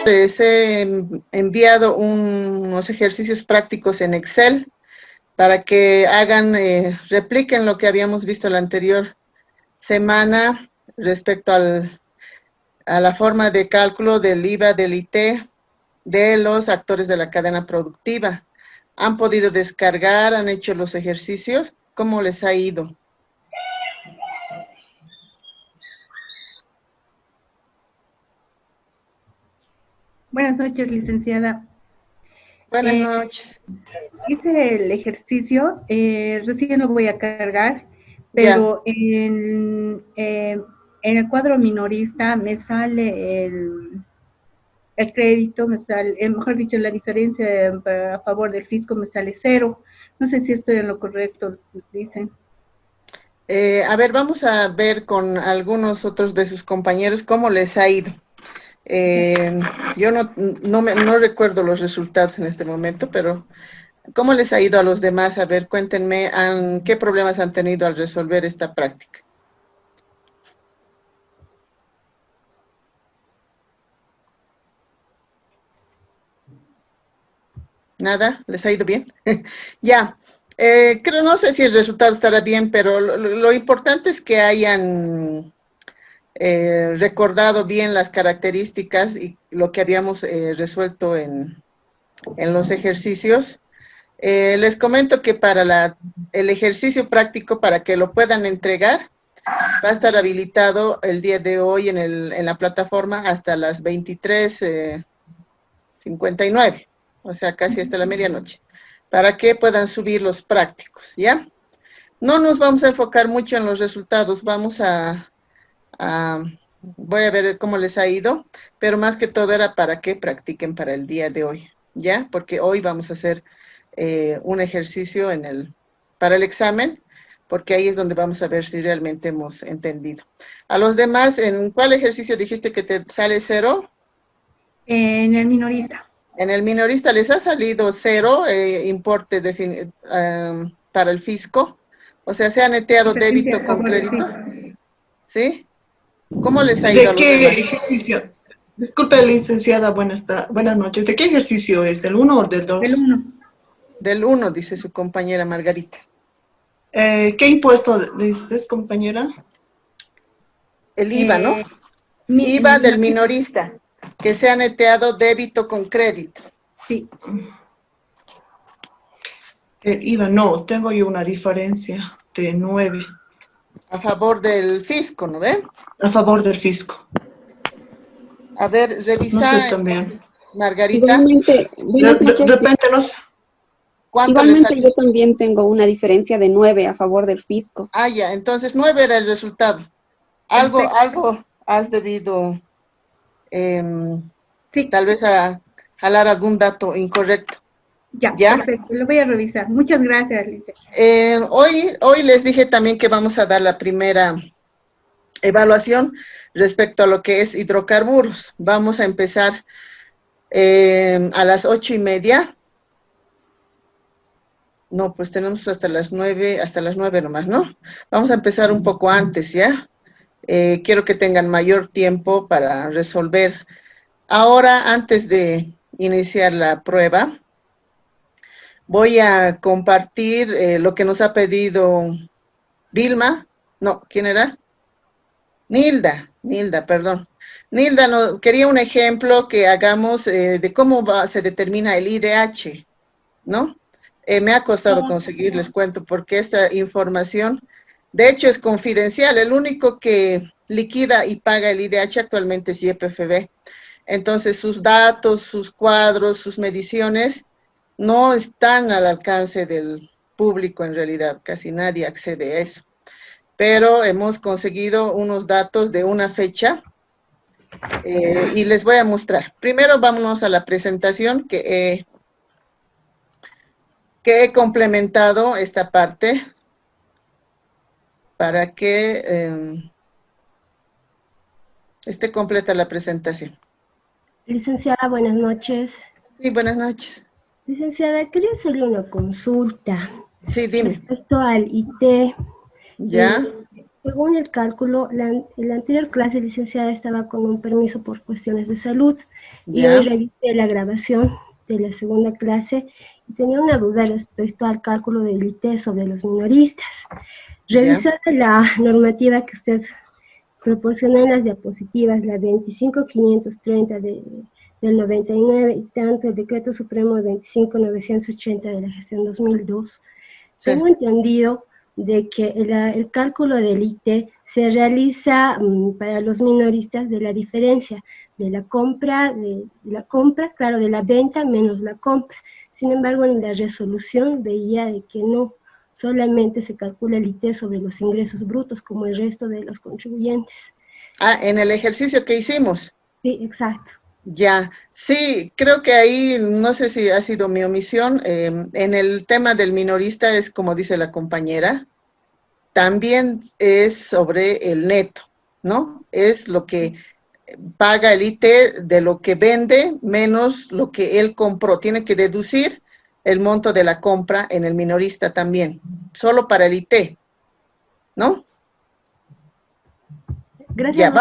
Les he enviado unos ejercicios prácticos en Excel para que hagan, repliquen lo que habíamos visto la anterior semana respecto a la forma de cálculo del IVA, del IT, de los actores de la cadena productiva. ¿Han podido descargar? ¿Han hecho los ejercicios? ¿Cómo les ha ido? Buenas noches, licenciada. Buenas noches. Hice el ejercicio, recién lo voy a cargar, pero en el cuadro minorista me sale el crédito, me sale, mejor dicho, la diferencia a favor del fisco me sale 0. No sé si estoy en lo correcto, dicen. A ver, vamos a ver con algunos otros de sus compañeros cómo les ha ido. Yo no recuerdo los resultados en este momento, pero ¿cómo les ha ido a los demás? A ver, cuéntenme qué problemas han tenido al resolver esta práctica. ¿Nada? ¿Les ha ido bien? Ya. Creo, no sé si el resultado estará bien, pero lo importante es que hayan recordado bien las características y lo que habíamos resuelto en los ejercicios. Les comento que para el ejercicio práctico, para que lo puedan entregar, va a estar habilitado el día de hoy en la plataforma hasta las 23:59, o sea, casi hasta la medianoche, para que puedan subir los prácticos, ¿ya? No nos vamos a enfocar mucho en los resultados, voy a ver cómo les ha ido, pero más que todo era para que practiquen para el día de hoy, ¿ya? Porque hoy vamos a hacer un ejercicio para el examen, porque ahí es donde vamos a ver si realmente hemos entendido. A los demás, ¿en cuál ejercicio dijiste que te sale 0? En el minorista. En el minorista les ha salido 0 importe para el fisco, o sea, se ha neteado débito con crédito, ¿sí? ¿Cómo les ha ido a ¿De los qué demás? ejercicio? Disculpe, licenciada, buenas noches. ¿De qué ejercicio es? ¿Del 1 o del Del 2? 1. Del 1, dice su compañera Margarita. ¿Qué impuesto dices, compañera? El IVA, ¿no? IVA del minorista, que se ha neteado débito con crédito. Sí. El IVA, no, tengo yo una diferencia de 9. A favor del fisco, ¿no ven? A favor del fisco. A ver, revisa. No sé entonces, también. Margarita. Igualmente, buenas noches. De repente no sé. ¿Cuánto le Igualmente sale? yo también tengo una diferencia de 9 a favor del fisco. Ah, ya, entonces 9 era el resultado. Algo has debido, Sí. tal vez jalar algún dato incorrecto. ¿Ya? Perfecto, lo voy a revisar. Muchas gracias, licenciada. Hoy les dije también que vamos a dar la primera evaluación respecto a lo que es hidrocarburos. Vamos a empezar a las 8:30. No, pues tenemos hasta las 9 nomás, ¿no? Vamos a empezar un poco antes, ¿ya? Quiero que tengan mayor tiempo para resolver. Ahora, antes de iniciar la prueba, voy a compartir lo que nos ha pedido Vilma. No, ¿quién era? Nilda, perdón. Nilda quería un ejemplo que hagamos de cómo se determina el IDH, ¿no? Me ha costado conseguir, les cuento, porque esta información, de hecho, es confidencial. El único que liquida y paga el IDH actualmente es YPFB. Entonces, sus datos, sus cuadros, sus mediciones no están al alcance del público en realidad. Casi nadie accede a eso. Pero hemos conseguido unos datos de una fecha y les voy a mostrar. Primero, vámonos a la presentación que he complementado esta parte para que esté completa la presentación. Licenciada, buenas noches. Sí, buenas noches. Licenciada, quería hacerle una consulta. Sí, dime. Respecto al IT. ¿Ya? Según el cálculo, en la anterior clase, licenciada, estaba con un permiso por cuestiones de salud y hoy ¿Ya? revisé la grabación de la segunda clase y tenía una duda respecto al cálculo del IT sobre los minoristas. ¿Ya? Revisada la normativa que usted proporcionó en las diapositivas, la 25530 del 99 y tanto el decreto supremo 25980 de la gestión 2002, Sí. tengo entendido de que el cálculo del IT se realiza para los minoristas de la diferencia de la compra, claro, de la venta menos la compra. Sin embargo, en la resolución veía de que no, solamente se calcula el IT sobre los ingresos brutos como el resto de los contribuyentes. Ah, en el ejercicio que hicimos. Sí, exacto. Ya, sí, creo que ahí, no sé si ha sido mi omisión, en el tema del minorista es como dice la compañera, también es sobre el neto, ¿no? Es lo que paga el IT de lo que vende menos lo que él compró. Tiene que deducir el monto de la compra en el minorista también, solo para el IT, ¿no? Gracias. Ya,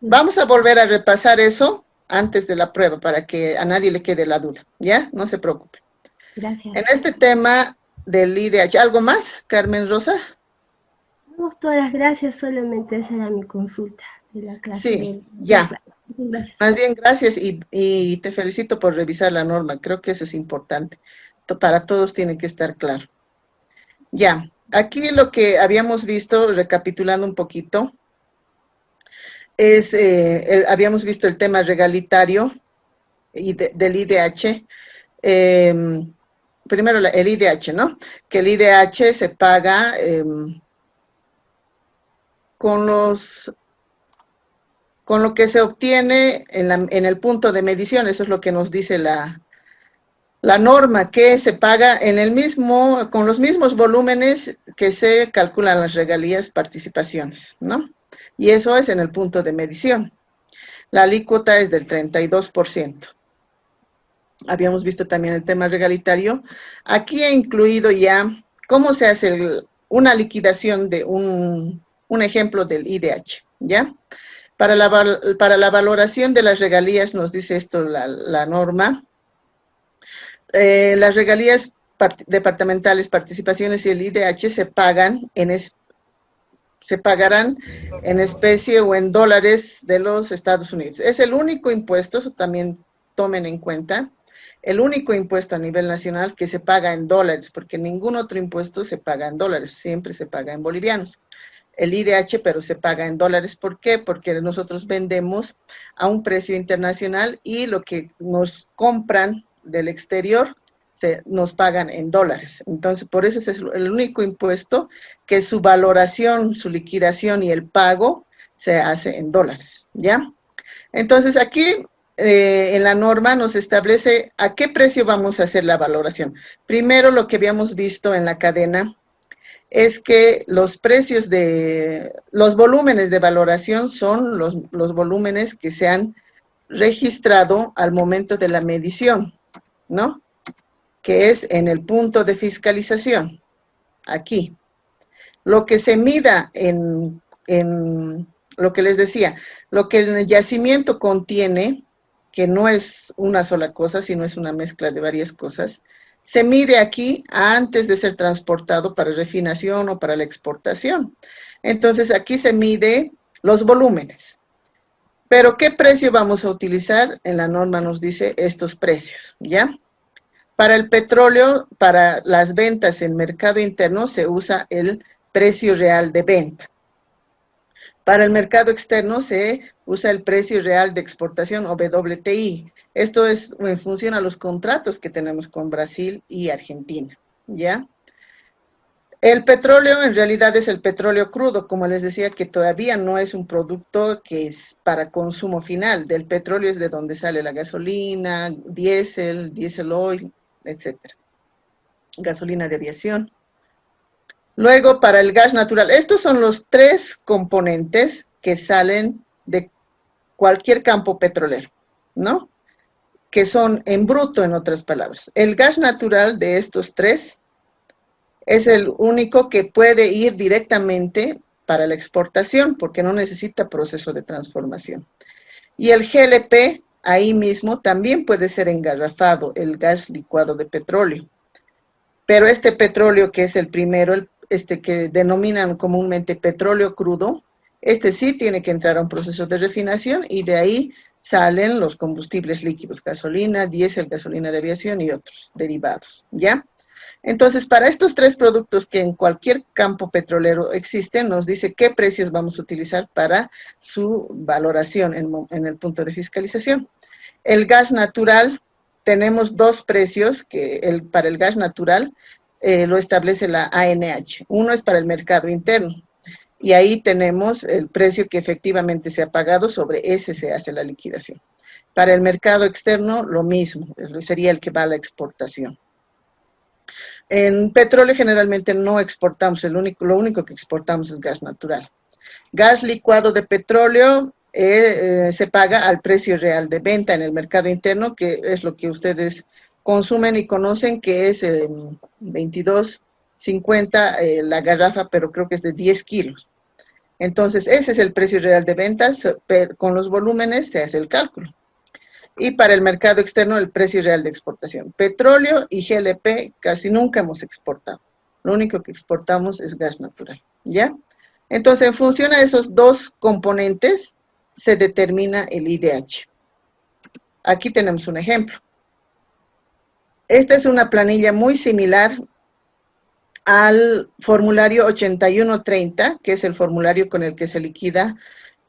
vamos a volver a repasar eso antes de la prueba para que a nadie le quede la duda, ¿ya? No se preocupe. En Gracias. este tema del IDH, ¿algo más, Carmen Rosa? No, todas las gracias, solamente esa era mi consulta de la clase Sí, de la ya. clase. Gracias. Más bien, gracias y te felicito por revisar la norma. Creo que eso es importante. Para todos tiene que estar claro. Ya, aquí lo que habíamos visto, recapitulando un poquito, es, habíamos visto el tema regalitario y del IDH. Primero el IDH, ¿no? Que el IDH se paga con lo que se obtiene en el punto de medición. Eso es lo que nos dice la norma, que se paga con los mismos volúmenes que se calculan las regalías, participaciones, ¿no? Y eso es en el punto de medición. La alícuota es del 32%. Habíamos visto también el tema regalitario. Aquí he incluido ya cómo se hace una liquidación de un ejemplo del IDH, ¿ya? Para la valoración de las regalías, nos dice esto la norma, las regalías departamentales, participaciones y el IDH se pagarán en especie o en dólares de los Estados Unidos. Es el único impuesto, eso también tomen en cuenta, el único impuesto a nivel nacional que se paga en dólares, porque ningún otro impuesto se paga en dólares, siempre se paga en bolivianos. El IDH, pero se paga en dólares. ¿Por qué? Porque nosotros vendemos a un precio internacional y lo que nos compran del exterior nos pagan en dólares. Entonces, por eso es el único impuesto que su valoración, su liquidación y el pago se hace en dólares, ¿ya? Entonces, aquí en la norma nos establece a qué precio vamos a hacer la valoración. Primero, lo que habíamos visto en la cadena es que los precios los volúmenes de valoración son los volúmenes que se han registrado al momento de la medición, ¿no? Que es en el punto de fiscalización, aquí. Lo que se mida en lo que les decía, lo que el yacimiento contiene, que no es una sola cosa, sino es una mezcla de varias cosas, se mide aquí antes de ser transportado para refinación o para la exportación. Entonces, aquí se mide los volúmenes. Pero, ¿qué precio vamos a utilizar? En la norma nos dice estos precios, ¿ya? Para el petróleo, para las ventas en mercado interno, se usa el precio real de venta. Para el mercado externo se usa el precio real de exportación o WTI. Esto es en función a los contratos que tenemos con Brasil y Argentina, ¿ya? El petróleo en realidad es el petróleo crudo, como les decía, que todavía no es un producto que es para consumo final. Del petróleo es de donde sale la gasolina, diesel oil, etcétera. Gasolina de aviación. Luego, para el gas natural, estos son los tres componentes que salen de cualquier campo petrolero, ¿no? Que son en bruto, en otras palabras. El gas natural de estos tres es el único que puede ir directamente para la exportación, porque no necesita proceso de transformación. Y el GLP, ahí mismo, también puede ser engarrafado, el gas licuado de petróleo. Pero este petróleo, que es el primero, que denominan comúnmente petróleo crudo, este sí tiene que entrar a un proceso de refinación y de ahí salen los combustibles líquidos, gasolina, diésel, gasolina de aviación y otros derivados, ¿ya? Entonces, para estos tres productos que en cualquier campo petrolero existen, nos dice qué precios vamos a utilizar para su valoración en el punto de fiscalización. El gas natural, tenemos dos precios, que para el gas natural lo establece la ANH. Uno es para el mercado interno, y ahí tenemos el precio que efectivamente se ha pagado, sobre ese se hace la liquidación. Para el mercado externo, lo mismo, sería el que va a la exportación. En petróleo generalmente no exportamos, lo único que exportamos es gas natural. Gas licuado de petróleo se paga al precio real de venta en el mercado interno, que es lo que ustedes consumen y conocen, que es 22.50 la garrafa, pero creo que es de 10 kilos. Entonces, ese es el precio real de ventas, con los volúmenes se hace el cálculo. Y para el mercado externo, el precio real de exportación. Petróleo y GLP casi nunca hemos exportado. Lo único que exportamos es gas natural, ¿ya? Entonces, en función a esos dos componentes, se determina el IDH. Aquí tenemos un ejemplo. Esta es una planilla muy similar al formulario 8130, que es el formulario con el que se liquida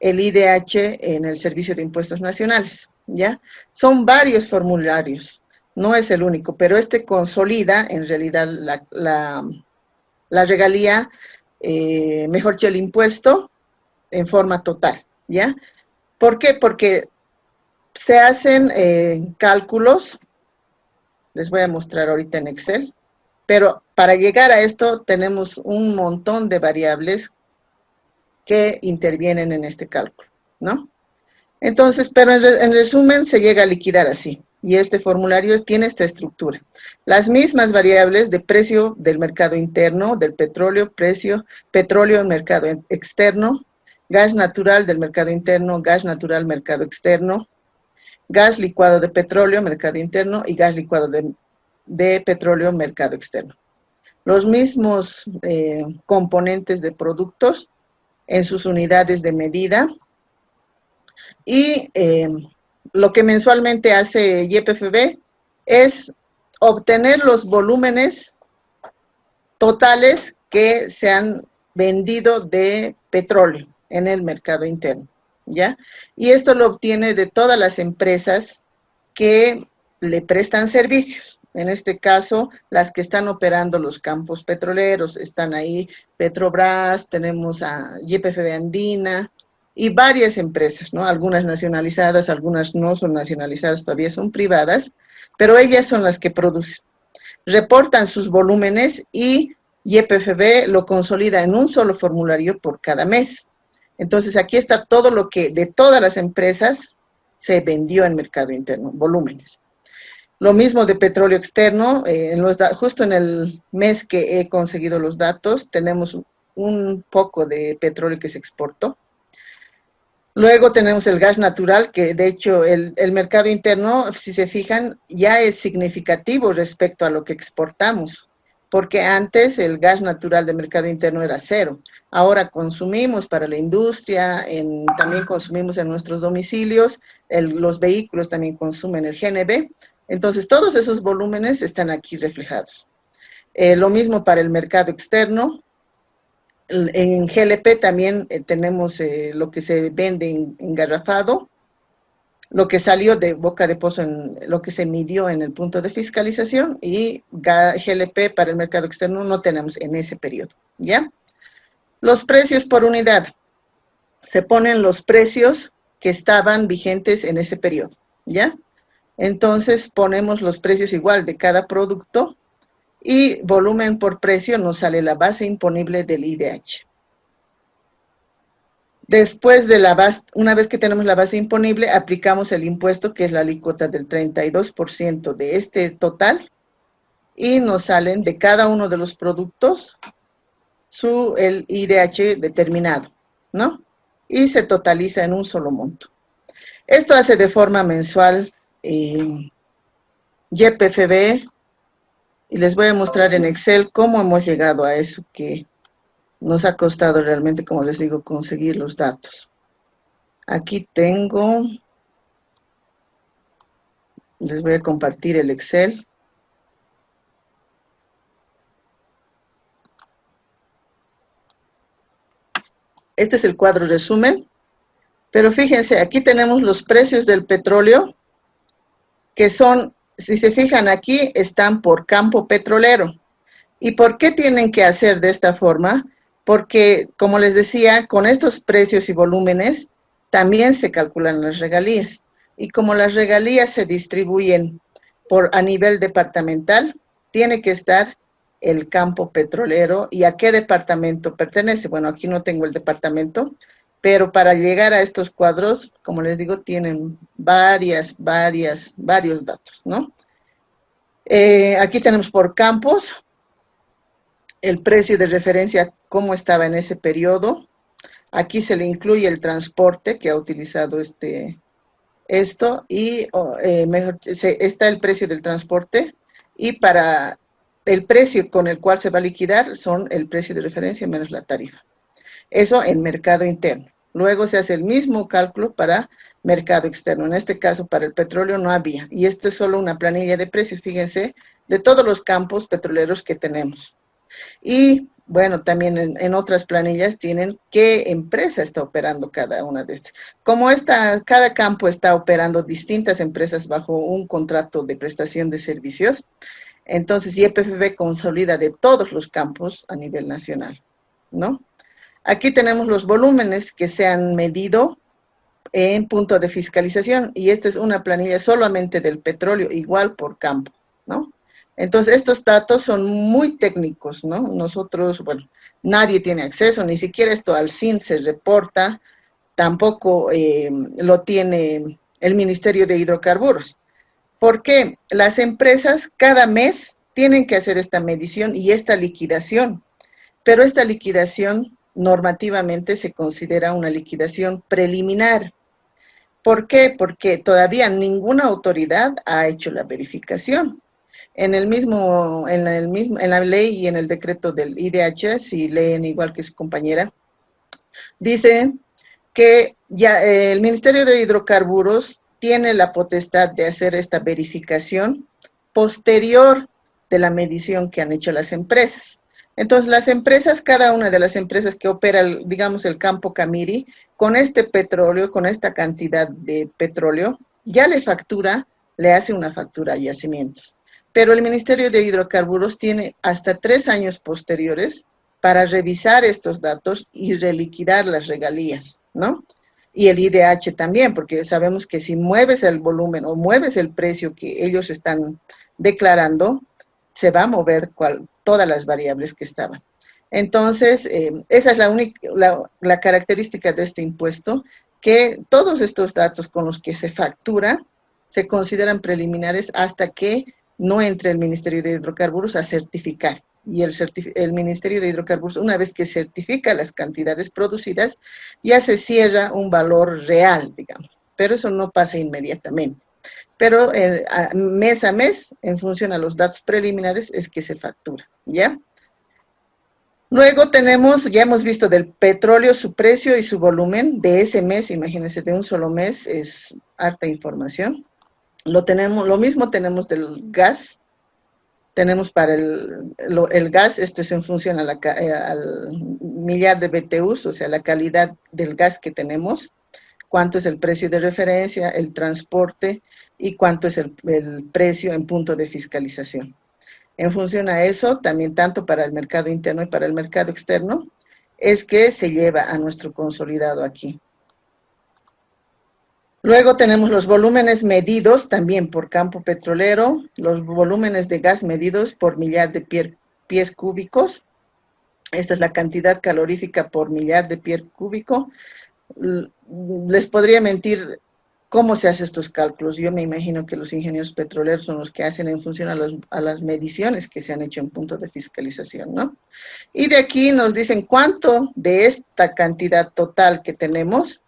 el IDH en el Servicio de Impuestos Nacionales, ¿ya? Son varios formularios, no es el único, pero este consolida en realidad la regalía, mejor dicho, el impuesto en forma total, ¿ya? ¿Por qué? Porque se hacen cálculos, les voy a mostrar ahorita en Excel, pero para llegar a esto tenemos un montón de variables que intervienen en este cálculo, ¿no? Entonces, pero en resumen se llega a liquidar así, y este formulario tiene esta estructura. Las mismas variables de precio del mercado interno, del petróleo, petróleo en mercado externo, gas natural del mercado interno, gas natural mercado externo, gas licuado de petróleo, mercado interno, y gas licuado de petróleo, mercado externo. Los mismos componentes de productos en sus unidades de medida, y lo que mensualmente hace YPFB es obtener los volúmenes totales que se han vendido de petróleo en el mercado interno, ¿ya? Y esto lo obtiene de todas las empresas que le prestan servicios. En este caso, las que están operando los campos petroleros, están ahí Petrobras, tenemos a YPFB Andina y varias empresas, ¿no? Algunas nacionalizadas, algunas no son nacionalizadas, todavía son privadas, pero ellas son las que producen. Reportan sus volúmenes y YPFB lo consolida en un solo formulario por cada mes. Entonces, aquí está todo lo que de todas las empresas se vendió en mercado interno, volúmenes. Lo mismo de petróleo externo, justo en el mes que he conseguido los datos, tenemos un poco de petróleo que se exportó. Luego tenemos el gas natural, que de hecho el mercado interno, si se fijan, ya es significativo respecto a lo que exportamos, porque antes el gas natural de mercado interno era cero. Ahora consumimos para la industria, también consumimos en nuestros domicilios, los vehículos también consumen el GNV. Entonces, todos esos volúmenes están aquí reflejados. Lo mismo para el mercado externo. En GLP también tenemos lo que se vende engarrafado, lo que salió de boca de pozo, lo que se midió en el punto de fiscalización, y GLP para el mercado externo no tenemos en ese periodo, ¿ya? Los precios por unidad. Se ponen los precios que estaban vigentes en ese periodo, ¿ya? Entonces ponemos los precios igual de cada producto y volumen por precio nos sale la base imponible del IDH. Después de una vez que tenemos la base imponible, aplicamos el impuesto, que es la alícuota del 32% de este total, y nos salen de cada uno de los productos el IDH determinado, ¿no? Y se totaliza en un solo monto. Esto hace de forma mensual YPFB, y les voy a mostrar en Excel cómo hemos llegado a eso que nos ha costado realmente, como les digo, conseguir los datos. Aquí tengo, les voy a compartir el Excel. Este es el cuadro resumen, pero fíjense, aquí tenemos los precios del petróleo, que son, si se fijan aquí, están por campo petrolero. ¿Y por qué tienen que hacer de esta forma? Porque, como les decía, con estos precios y volúmenes, también se calculan las regalías. Y como las regalías se distribuyen a nivel departamental, tiene que estar el campo petrolero. ¿Y a qué departamento pertenece? Bueno, aquí no tengo el departamento, pero para llegar a estos cuadros, como les digo, tienen varios datos, ¿no? Aquí tenemos por campos el precio de referencia, cómo estaba en ese periodo. Aquí se le incluye el transporte que ha utilizado esto, y está el precio del transporte, y para el precio con el cual se va a liquidar son el precio de referencia menos la tarifa. Eso en mercado interno. Luego se hace el mismo cálculo para mercado externo. En este caso, para el petróleo no había. Y esto es solo una planilla de precios, fíjense, de todos los campos petroleros que tenemos. Y bueno, también en otras planillas tienen qué empresa está operando cada una de estas. Como cada campo está operando distintas empresas bajo un contrato de prestación de servicios, entonces YPFB consolida de todos los campos a nivel nacional, ¿no? Aquí tenemos los volúmenes que se han medido en punto de fiscalización, y esta es una planilla solamente del petróleo, igual por campo, ¿no? Entonces, estos datos son muy técnicos, ¿no? Nosotros, bueno, nadie tiene acceso, ni siquiera esto al SIN se reporta, tampoco lo tiene el Ministerio de Hidrocarburos. ¿Por qué? Las empresas cada mes tienen que hacer esta medición y esta liquidación, pero esta liquidación normativamente se considera una liquidación preliminar. ¿Por qué? Porque todavía ninguna autoridad ha hecho la verificación. En la ley y en el decreto del IDH, si leen igual que su compañera, dice que ya el Ministerio de Hidrocarburos tiene la potestad de hacer esta verificación posterior de la medición que han hecho las empresas. Entonces, las empresas, cada una de las empresas que opera, digamos, el campo Camiri, con este petróleo, con esta cantidad de petróleo, ya le hace una factura a yacimientos. Pero el Ministerio de Hidrocarburos tiene hasta 3 años posteriores para revisar estos datos y reliquidar las regalías, ¿no? Y el IDH también, porque sabemos que si mueves el volumen o mueves el precio que ellos están declarando, se va a mover todas las variables que estaban. Entonces, esa es la característica de este impuesto, que todos estos datos con los que se factura se consideran preliminares hasta que no entre el Ministerio de Hidrocarburos a certificar. Y el Ministerio de Hidrocarburos, una vez que certifica las cantidades producidas, ya se cierra un valor real, digamos. Pero eso no pasa inmediatamente. Pero mes a mes, en función a los datos preliminares, es que se factura, ¿ya? Luego ya hemos visto del petróleo su precio y su volumen de ese mes, imagínense, de un solo mes, es harta información. Lo mismo tenemos del gas, tenemos para el gas, esto es en función al millar de BTUs, o sea, la calidad del gas que tenemos, cuánto es el precio de referencia, el transporte y cuánto es el precio en punto de fiscalización. En función a eso, también tanto para el mercado interno y para el mercado externo, es que se lleva a nuestro consolidado aquí. Luego tenemos los volúmenes medidos también por campo petrolero, los volúmenes de gas medidos por millar de pies cúbicos. Esta es la cantidad calorífica por millar de pie cúbico. Les podría mentir ¿Cómo se hacen estos cálculos? Yo me imagino que los ingenieros petroleros son los que hacen en función a las mediciones que se han hecho en puntos de fiscalización, ¿no? Y de aquí nos dicen cuánto de esta cantidad total que tenemos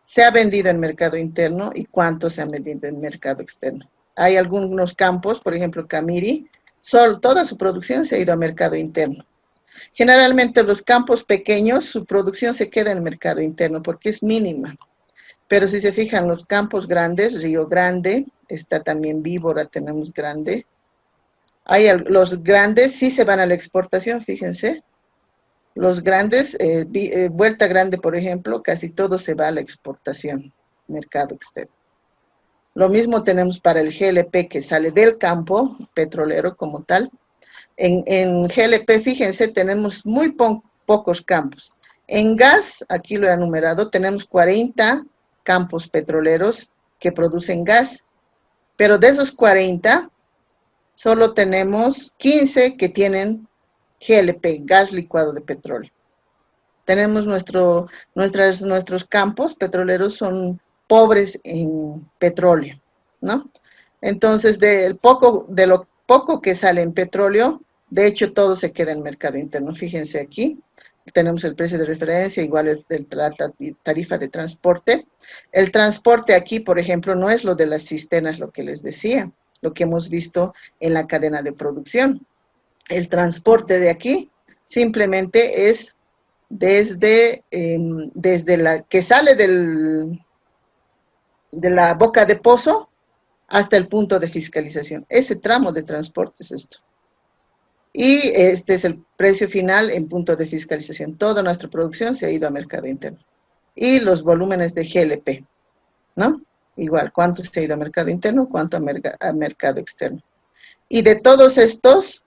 se ha vendido en mercado interno y cuánto se ha vendido en mercado externo. Hay algunos campos, por ejemplo, Camiri, toda su producción se ha ido a mercado interno. Generalmente los campos pequeños, su producción se queda en el mercado interno porque es mínima. Pero si se fijan, los campos grandes, Río Grande, está también Víbora, tenemos grande. Los grandes sí se van a la exportación, fíjense. Los grandes, Vuelta Grande, por ejemplo, casi todo se va a la exportación, mercado externo. Lo mismo tenemos para el GLP que sale del campo petrolero como tal. En GLP, fíjense, tenemos muy pocos campos. En gas, aquí lo he enumerado, tenemos 40 campos petroleros que producen gas, pero de esos 40, solo tenemos 15 que tienen GLP, gas licuado de petróleo. Tenemos nuestros campos petroleros son pobres en petróleo, ¿no? Entonces, de lo poco que sale en petróleo, de hecho, todo se queda en mercado interno. Fíjense aquí, tenemos el precio de referencia, igual la tarifa de transporte. El transporte aquí, por ejemplo, no es lo de las cisternas, lo que les decía, lo que hemos visto en la cadena de producción. El transporte de aquí simplemente es desde la que sale de la boca de pozo hasta el punto de fiscalización. Ese tramo de transporte es esto. Y este es el precio final en punto de fiscalización. Toda nuestra producción se ha ido a mercado interno. Y los volúmenes de GLP, ¿no? Igual, cuánto se ha ido a mercado interno, cuánto a mercado externo. Y de todos estos,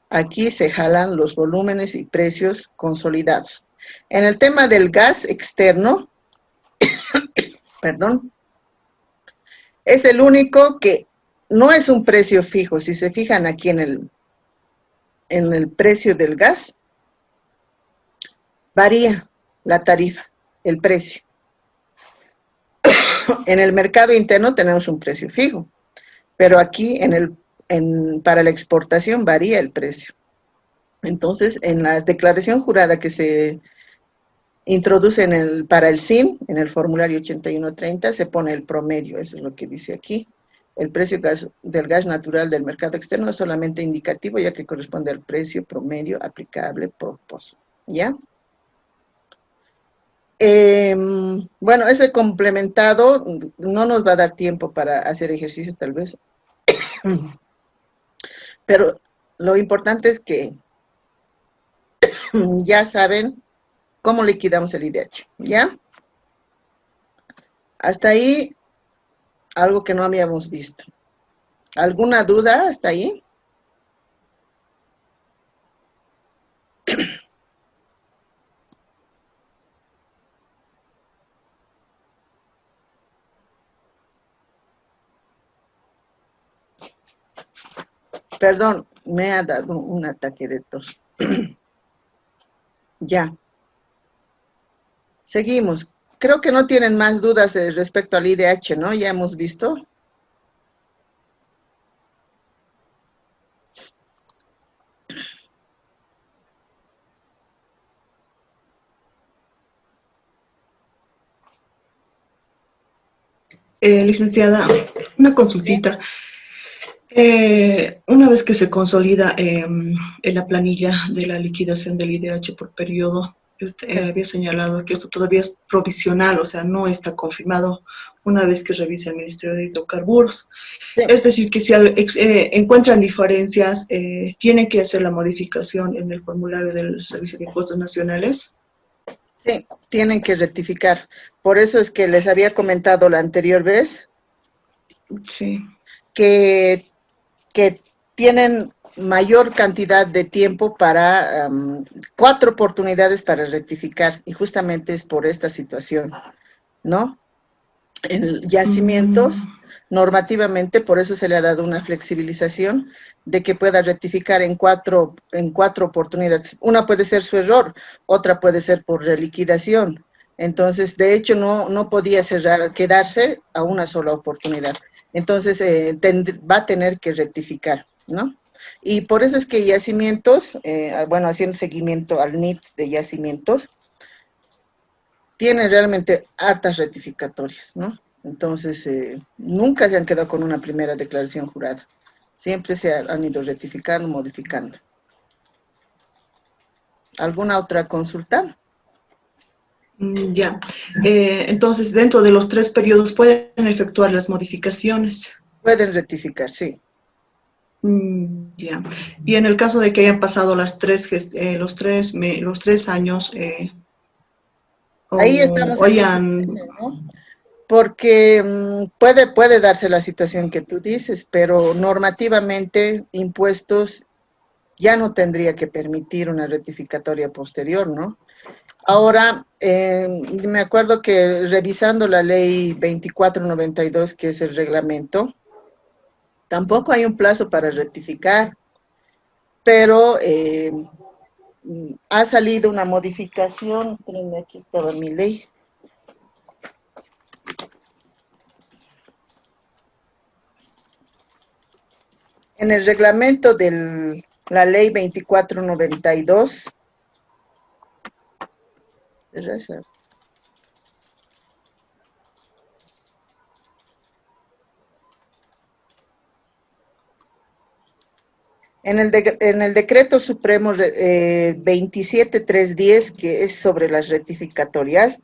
aquí se jalan los volúmenes y precios consolidados. En el tema del gas externo, perdón, es el único que no es un precio fijo. Si se fijan aquí en el precio del gas, varía la tarifa, el precio. En el mercado interno tenemos un precio fijo, pero aquí para la exportación varía el precio. Entonces, en la declaración jurada que se introduce para el SIN, en el formulario 8130, se pone el promedio, eso es lo que dice aquí. El precio del gas natural del mercado externo es solamente indicativo, ya que corresponde al precio promedio aplicable por pozo, ¿ya? Bueno, ese complementado no nos va a dar tiempo para hacer ejercicio tal vez, pero lo importante es que ya saben cómo liquidamos el IDH, ¿ya? Hasta ahí, algo que no habíamos visto. ¿Alguna duda hasta ahí? Perdón, me ha dado un ataque de tos. Ya. Seguimos. Creo que no tienen más dudas respecto al IDH, ¿no? Ya hemos visto. Licenciada, una consultita. Una vez que se consolida en la planilla de la liquidación del IDH por periodo, usted había señalado que esto todavía es provisional, o sea, no está confirmado una vez que revise el Ministerio de Hidrocarburos. Sí. Es decir, que si encuentran diferencias, ¿tienen que hacer la modificación en el formulario del Servicio de Impuestos Nacionales? Sí, tienen que rectificar. Por eso es que les había comentado la anterior vez. Sí. Que tienen mayor cantidad de tiempo para 4 oportunidades para rectificar, y justamente es por esta situación, ¿no? En yacimientos, normativamente, por eso se le ha dado una flexibilización de que pueda rectificar en cuatro oportunidades. Una puede ser su error, otra puede ser por reliquidación. Entonces, de hecho, no podía quedarse a una sola oportunidad. Entonces, va a tener que rectificar, ¿no? Y por eso es que Yacimientos, bueno, haciendo seguimiento al NIT de Yacimientos, tiene realmente hartas rectificatorias, ¿no? Entonces, nunca se han quedado con una primera declaración jurada. Siempre han ido rectificando, modificando. ¿Alguna otra consulta? Ya. Entonces, dentro de los 3 periodos pueden efectuar las modificaciones. Pueden rectificar, sí. Ya. Y en el caso de que hayan pasado los 3 años, Ahí estamos o en hayan... discusión, ¿no? Porque puede darse la situación que tú dices, pero normativamente impuestos ya no tendría que permitir una rectificatoria posterior, ¿no? Ahora, me acuerdo que revisando la ley 2492, que es el reglamento, tampoco hay un plazo para rectificar, pero ha salido una modificación, espérenme, aquí estaba mi ley. En el reglamento de la ley 2492, en el decreto supremo 27310, que es sobre las rectificatorias,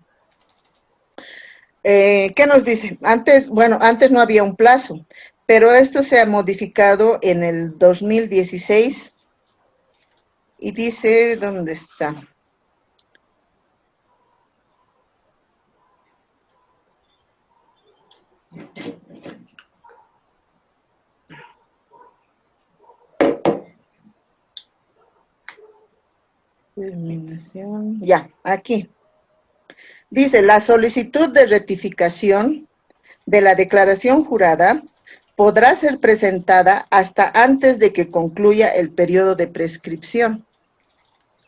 ¿qué nos dice? Antes, bueno, antes no había un plazo, pero esto se ha modificado en el 2016 y dice, ¿dónde está? Terminación, ya, aquí. Dice, la solicitud de rectificación de la declaración jurada podrá ser presentada hasta antes de que concluya el periodo de prescripción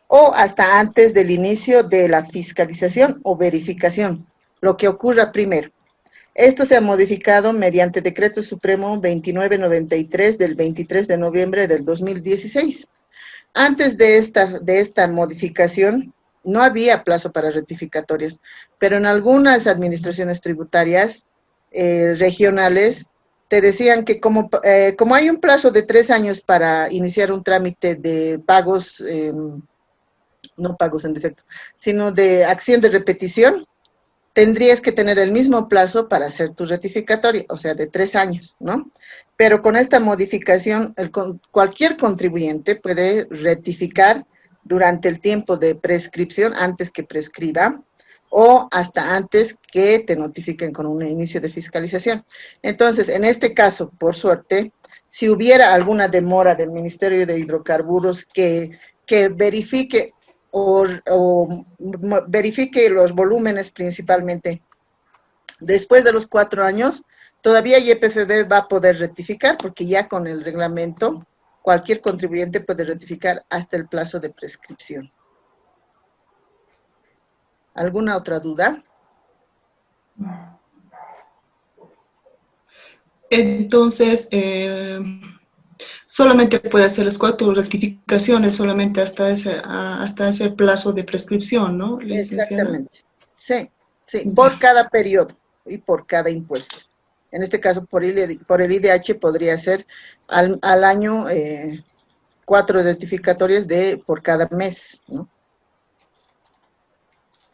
o hasta antes del inicio de la fiscalización o verificación, lo que ocurra primero. Esto se ha modificado mediante Decreto Supremo 2993 del 23 de noviembre del 2016. Antes de esta modificación, no había plazo para rectificatorias, pero en algunas administraciones tributarias regionales te decían que como hay un plazo de 3 años para iniciar un trámite de pagos, no pagos en defecto, sino de acción de repetición, tendrías que tener el mismo plazo para hacer tu rectificatoria, o sea, de 3 años, ¿no? Pero con esta modificación, cualquier contribuyente puede rectificar durante el tiempo de prescripción, antes que prescriba, o hasta antes que te notifiquen con un inicio de fiscalización. Entonces, en este caso, por suerte, si hubiera alguna demora del Ministerio de Hidrocarburos que verifique o verifique los volúmenes principalmente después de los 4 años, todavía YPFB va a poder rectificar, porque ya con el reglamento cualquier contribuyente puede rectificar hasta el plazo de prescripción. ¿Alguna otra duda? Entonces, solamente puede hacer las 4 rectificaciones, solamente hasta ese plazo de prescripción, ¿no, licenciada? Exactamente. Sí, sí, por cada periodo y por cada impuesto. En este caso, por el IDH podría ser al año 4 rectificatorias por cada mes, ¿no?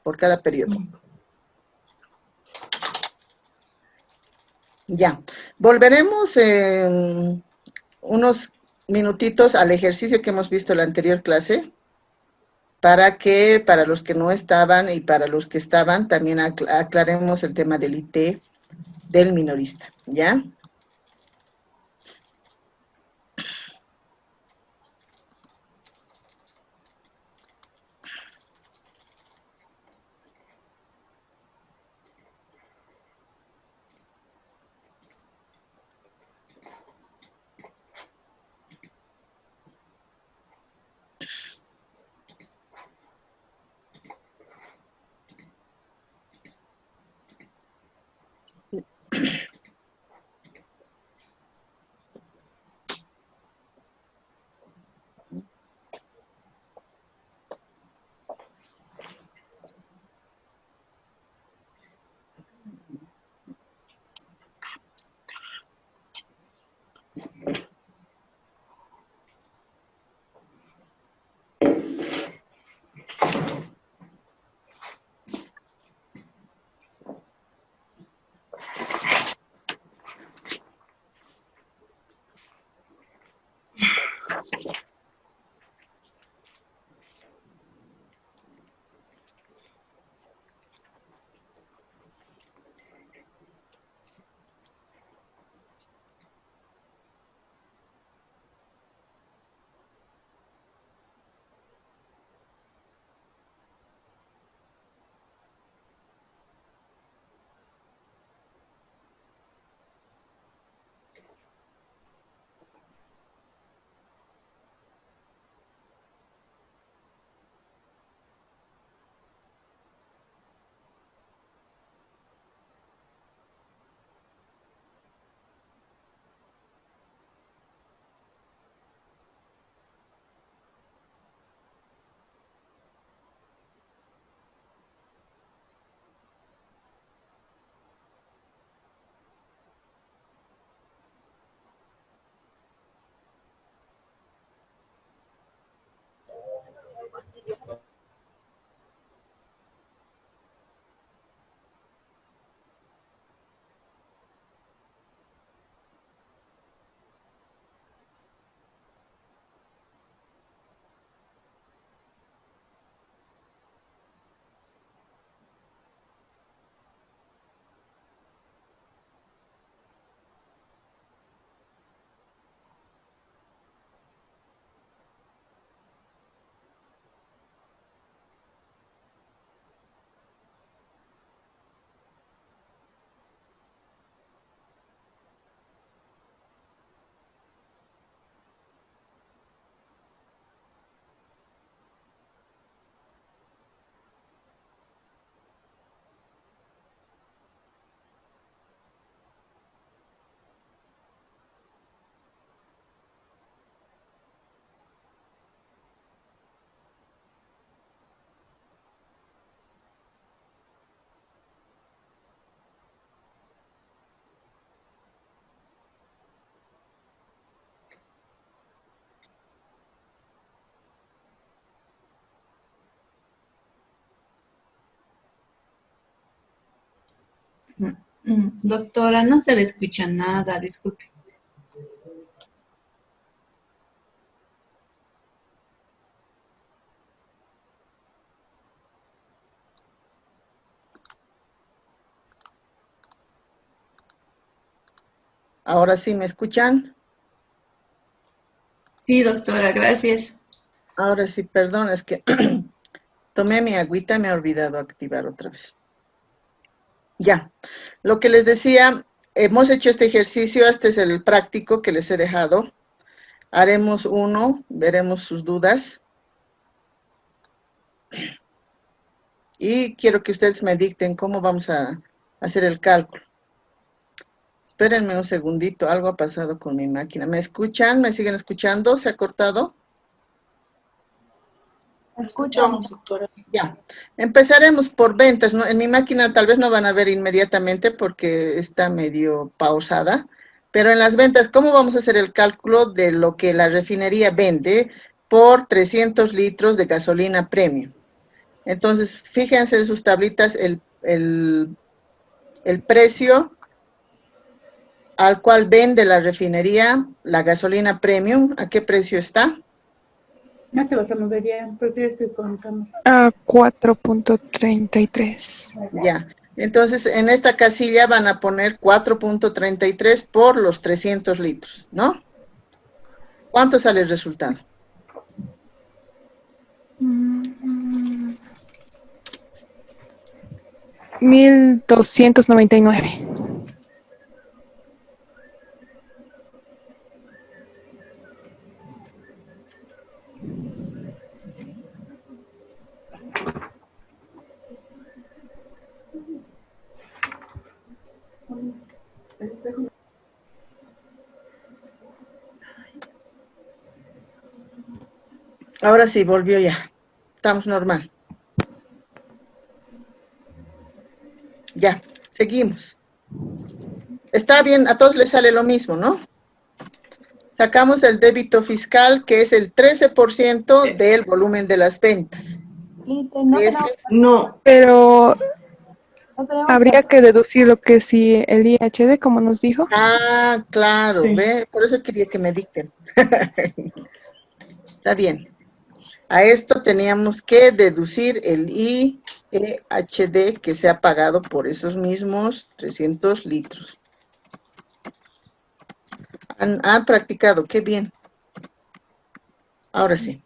Por cada periodo. Ya, volveremos en unos minutitos al ejercicio que hemos visto en la anterior clase, para que para los que no estaban y para los que estaban, también aclaremos el tema del IT del minorista, ¿ya? Doctora, no se le escucha nada, disculpe. Ahora sí, ¿me escuchan? Sí, doctora, gracias. Ahora sí, perdón, es que tomé mi agüita y me he olvidado activar otra vez. Ya, lo que les decía, hemos hecho este ejercicio, este es el práctico que les he dejado. Haremos uno, veremos sus dudas. Y quiero que ustedes me dicten cómo vamos a hacer el cálculo. Espérenme un segundito, algo ha pasado con mi máquina. ¿Me escuchan? ¿Me siguen escuchando? ¿Se ha cortado? Escuchamos, doctora. Ya, empezaremos por ventas, ¿no? En mi máquina tal vez no van a ver inmediatamente porque está medio pausada, pero en las ventas, ¿cómo vamos a hacer el cálculo de lo que la refinería vende por 300 litros de gasolina premium? Entonces, fíjense en sus tablitas el precio al cual vende la refinería la gasolina premium, ¿a qué precio está? No te vas a mover ya, porque estoy contando. A 4.33. Ya, entonces en esta casilla van a poner 4.33 por los 300 litros, ¿no? ¿Cuánto sale el resultado? 1.299. Ahora sí, volvió ya. Estamos normal. Ya, seguimos. Está bien, a todos les sale lo mismo, ¿no? Sacamos el débito fiscal, que es el 13% del volumen de las ventas. No, Pero habría que deducir lo que sí el IHD, como nos dijo. Ah, claro, Sí. ¿ve? Por eso quería que me dicten. Está bien. A esto teníamos que deducir el IHD que se ha pagado por esos mismos 300 litros. Han practicado, qué bien. Ahora sí.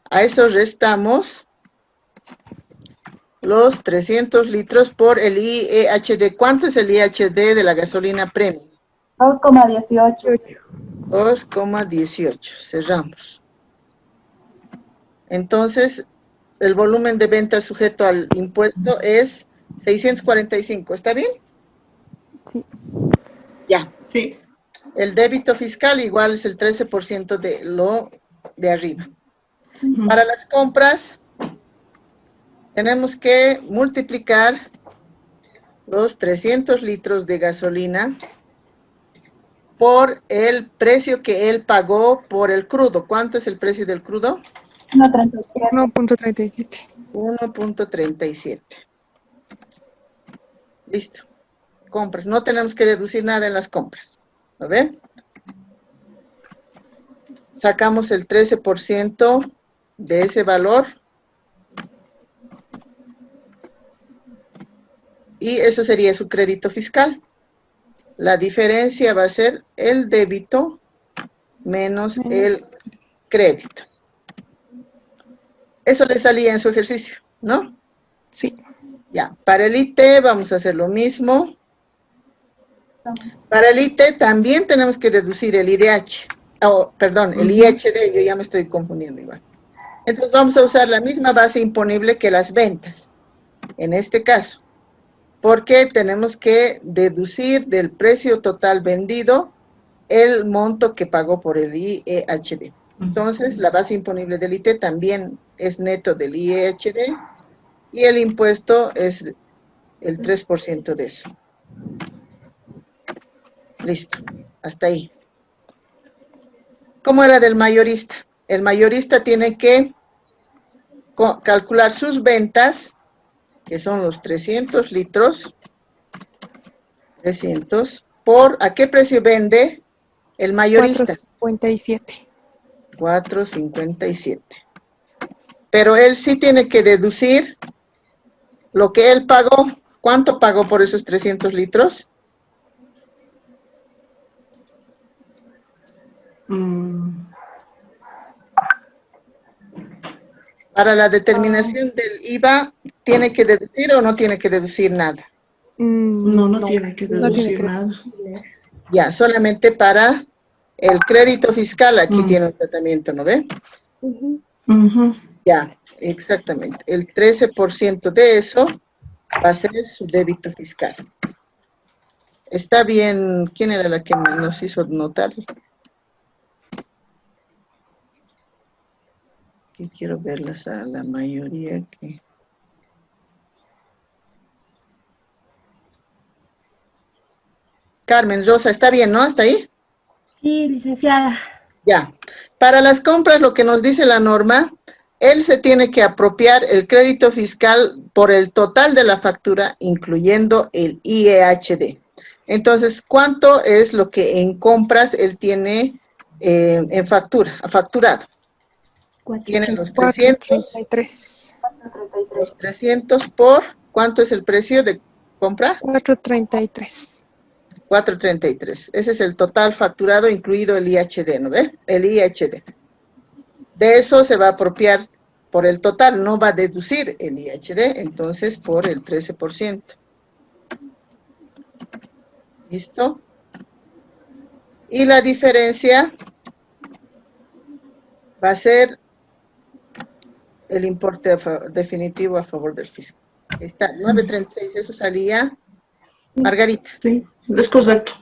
A eso restamos los 300 litros por el IHD. ¿Cuánto es el IHD de la gasolina premium? 2,18. 2,18. Cerramos. Entonces, el volumen de venta sujeto al impuesto es 645. ¿Está bien? Sí. Ya. Sí. El débito fiscal igual es el 13% de lo de arriba. Ujú. Para las compras, tenemos que multiplicar los 300 litros de gasolina por el precio que él pagó por el crudo. ¿Cuánto es el precio del crudo? 1.37. 1.37. Listo. Compras. No tenemos que deducir nada en las compras. ¿Lo ven? Sacamos el 13% de ese valor. Y eso sería su crédito fiscal. La diferencia va a ser el débito menos el crédito. Eso le salía en su ejercicio, ¿no? Sí. Ya, para el IT vamos a hacer lo mismo. Para el IT también tenemos que deducir el IDH. Oh, perdón, el IHD, yo ya me estoy confundiendo igual. Entonces vamos a usar la misma base imponible que las ventas, en este caso, porque tenemos que deducir del precio total vendido el monto que pagó por el IHD. Entonces, la base imponible del IT también es neto del IHD y el impuesto es el 3% de eso. Listo, hasta ahí. ¿Cómo era del mayorista? El mayorista tiene que calcular sus ventas, que son los 300 litros, 300 por, ¿a qué precio vende el mayorista? 4.57. 4.57. Pero él sí tiene que deducir lo que él pagó. ¿Cuánto pagó por esos 300 litros? Para la determinación del IVA, ¿tiene que deducir o no tiene que deducir nada? No tiene que no tiene deducir que nada. Ya, solamente para el crédito fiscal aquí tiene un tratamiento, ¿no ve? Ya, exactamente. El 13% de eso va a ser su débito fiscal. Está bien, ¿quién era la que nos hizo notar? Que quiero verlas a la mayoría que... Carmen Rosa, ¿está bien, no? ¿Hasta ahí? Sí, licenciada. Ya. Para las compras, lo que nos dice la norma, él se tiene que apropiar el crédito fiscal por el total de la factura, incluyendo el IEHD. Entonces, ¿cuánto es lo que en compras él tiene en factura, facturado? Tiene los 300. 4.33. Los 300 por, ¿cuánto es el precio de compra? 4.33. 4.33. Ese es el total facturado, incluido el IHD, ¿no ve? El IHD. De eso se va a apropiar por el total, no va a deducir el IHD, entonces por el 13%. ¿Listo? Y la diferencia va a ser el importe definitivo a favor del fisco. Está 9.36, eso salía, Margarita. Sí, es correcto.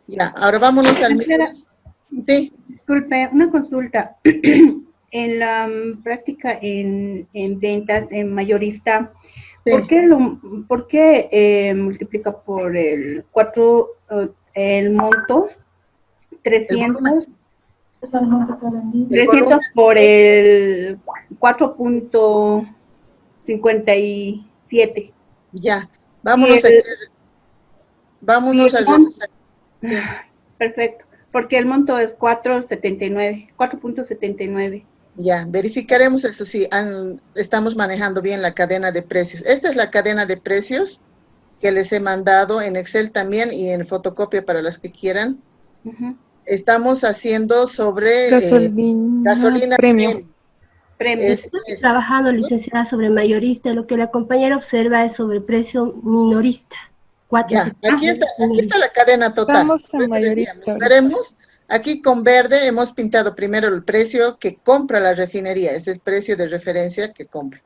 Ya, ahora vámonos al... Sí. Disculpe, una consulta. En la práctica en ventas, en mayorista, Sí. ¿por qué multiplica por el 4, el monto? 300, Es el monto que vendí. 300 por el 4.57. Ya, vámonos Y el- aquí. Vámonos y a el monto- revisar. Perfecto, porque el monto es 4.79. Ya, verificaremos eso sí, estamos manejando bien la cadena de precios. Esta es la cadena de precios que les he mandado en Excel también y en fotocopia para las que quieran. Estamos haciendo sobre gasolina premium. Premio. Es- Trabajando, licenciada, sobre mayorista, lo que la compañera observa es sobre precio minorista. Ya, aquí está la cadena total. Estamos en mayorista ahorita. Veremos, aquí con verde hemos pintado primero el precio que compra la refinería, ese es el precio de referencia que compra.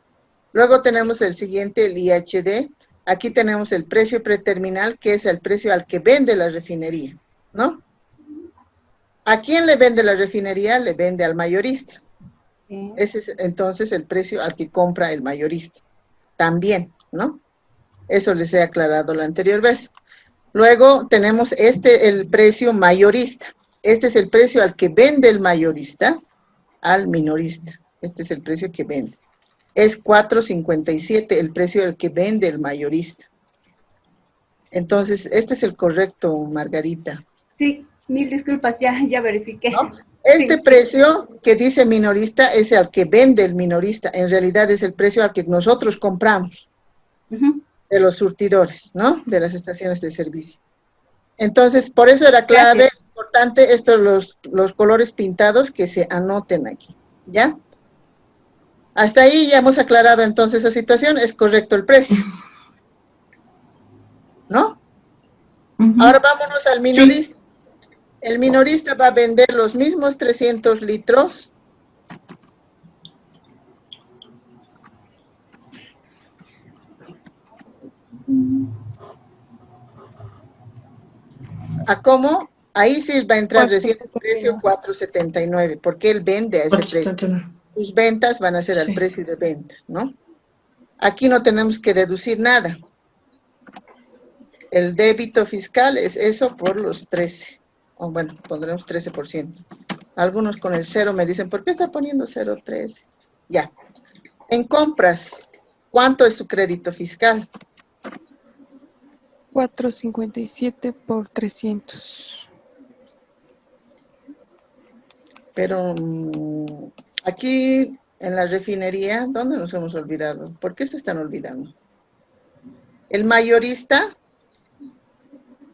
Luego tenemos el siguiente, el IHD. Aquí tenemos el precio preterminal, que es el precio al que vende la refinería, ¿no? ¿A quién le vende la refinería? Le vende al mayorista. Ese es entonces el precio al que compra el mayorista. También, ¿no? Eso les he aclarado la anterior vez. Luego tenemos el precio mayorista. Este es el precio al que vende el mayorista al minorista. Este es el precio que vende. Es 4.57 el precio al que vende el mayorista. Entonces, este es el correcto, Margarita. Sí, mil disculpas, ya verifiqué. ¿No? Este precio que dice minorista es el que vende el minorista. En realidad es el precio al que nosotros compramos. De los surtidores, ¿no? De las estaciones de servicio. Entonces, por eso era clave, importante, estos los colores pintados que se anoten aquí, ¿ya? Hasta ahí ya hemos aclarado entonces esa situación, es correcto el precio, ¿no? Ahora vámonos al minorista. Sí. El minorista va a vender los mismos 300 litros. ¿A cómo? Ahí sí va a entrar recién el precio 4.79, porque él vende a ese precio. Sus ventas van a ser al precio de venta, ¿no? Aquí no tenemos que deducir nada. El débito fiscal es eso por los 13. O bueno, pondremos 13%. Algunos con el 0 me dicen, ¿por qué está poniendo 0.13? Ya. En compras, ¿cuánto es su crédito fiscal? 4.57 por 300. Pero aquí en la refinería, ¿dónde nos hemos olvidado? ¿Por qué se están olvidando? El mayorista,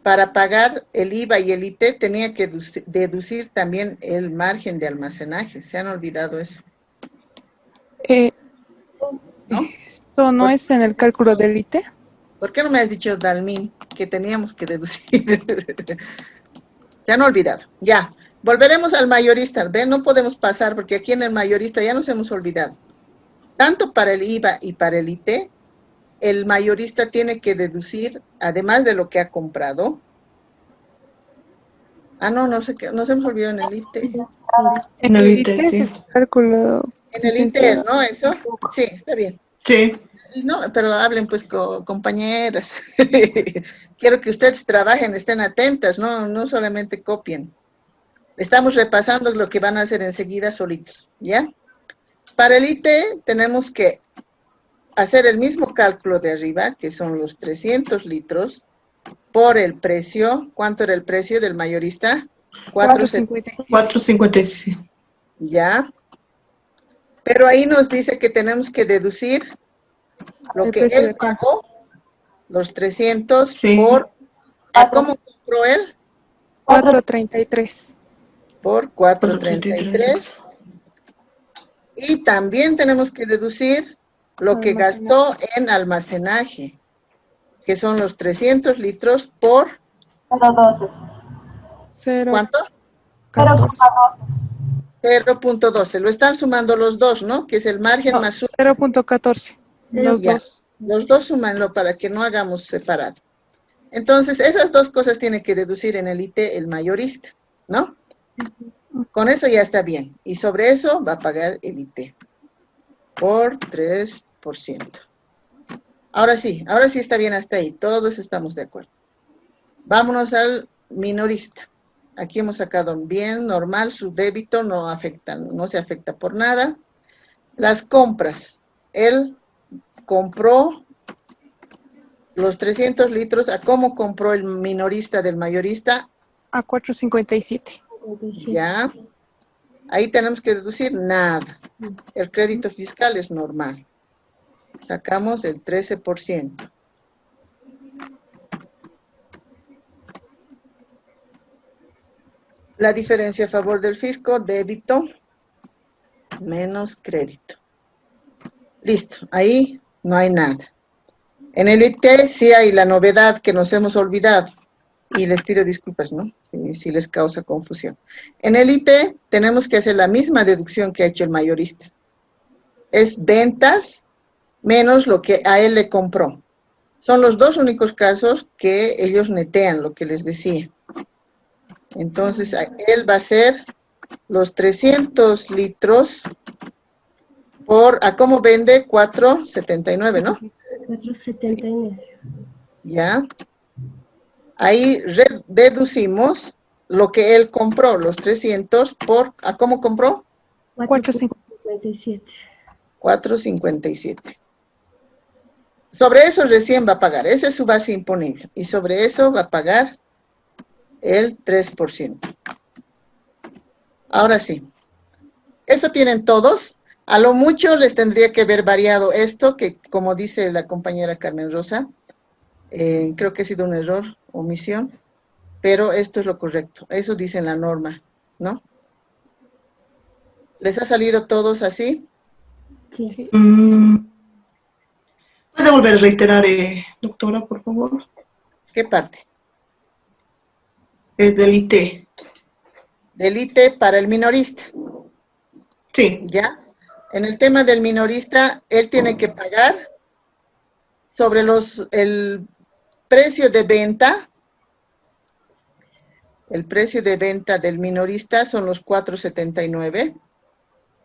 para pagar el IVA y el IT, tenía que deducir también el margen de almacenaje. ¿Se han olvidado eso? ¿No? ¿Eso no es en el cálculo del IT? ¿Por qué no me has dicho, Dalmín, que teníamos que deducir? Se han olvidado. Ya, volveremos al mayorista. ¿Ven? No podemos pasar porque aquí en el mayorista ya nos hemos olvidado. Tanto para el IVA y para el IT, el mayorista tiene que deducir, además de lo que ha comprado. No sé qué, nos hemos olvidado en el IT. En el IT sí. es el cálculo. En el IT, ¿no? ¿Eso? Sí, está bien. Sí. No, pero hablen pues compañeras. Quiero que ustedes trabajen, estén atentas, no solamente copien. Estamos repasando lo que van a hacer enseguida solitos, ¿ya? Para el IT tenemos que hacer el mismo cálculo de arriba, que son los 300 litros, por el precio. ¿Cuánto era el precio del mayorista? 4.57. Ya. Pero ahí nos dice que tenemos que deducir lo El que precio él de compra. pagó, los 300 Sí. por... ¿A cómo compró él? 4.33. Por 4.33. Y también tenemos que deducir lo que gastó en almacenaje, que son los 300 litros por... 0.12. ¿Cuánto? 0.12. 0.12. Lo están sumando los dos, ¿no? Que es el margen No, más 0.14. Los Ya. dos. Los dos súmanlo para que no hagamos separado. Entonces, esas dos cosas tiene que deducir en el IT el mayorista, ¿no? Con eso ya está bien. Y sobre eso va a pagar el IT por 3%. Ahora sí está bien hasta ahí. Todos estamos de acuerdo. Vámonos al minorista. Aquí hemos sacado bien, normal, su débito no se afecta por nada. Las compras. Él compró los 300 litros. ¿A cómo compró el minorista del mayorista? A 4.57. Ya. Ahí tenemos que deducir nada. El crédito fiscal es normal. Sacamos el 13%. La diferencia a favor del fisco, débito menos crédito. Listo, ahí no hay nada. En el IT sí hay la novedad que nos hemos olvidado. Y les pido disculpas, ¿no? Si les causa confusión. En el IT tenemos que hacer la misma deducción que ha hecho el mayorista. Es ventas menos lo que a él le compró. Son los dos únicos casos que ellos netean, lo que les decía. Entonces, él va a hacer los 300 litros por, ¿a cómo vende? 4.79, ¿no? 4.79. Ya. Ahí deducimos lo que él compró, los 300 por, ¿a cómo compró? 4.57. 4.57. Sobre eso recién va a pagar, esa es su base imponible. Y sobre eso va a pagar el 3%. Ahora sí. Eso tienen todos. A lo mucho les tendría que haber variado esto, que como dice la compañera Carmen Rosa, creo que ha sido un error, omisión, pero esto es lo correcto. Eso dice en la norma, ¿no? ¿Les ha salido todos así? Sí. ¿Puede volver a reiterar, doctora, por favor? ¿Qué parte? Del IT. Del IT para el minorista. Sí. ¿Ya? En el tema del minorista, él tiene que pagar sobre el precio de venta. El precio de venta del minorista son los 4.79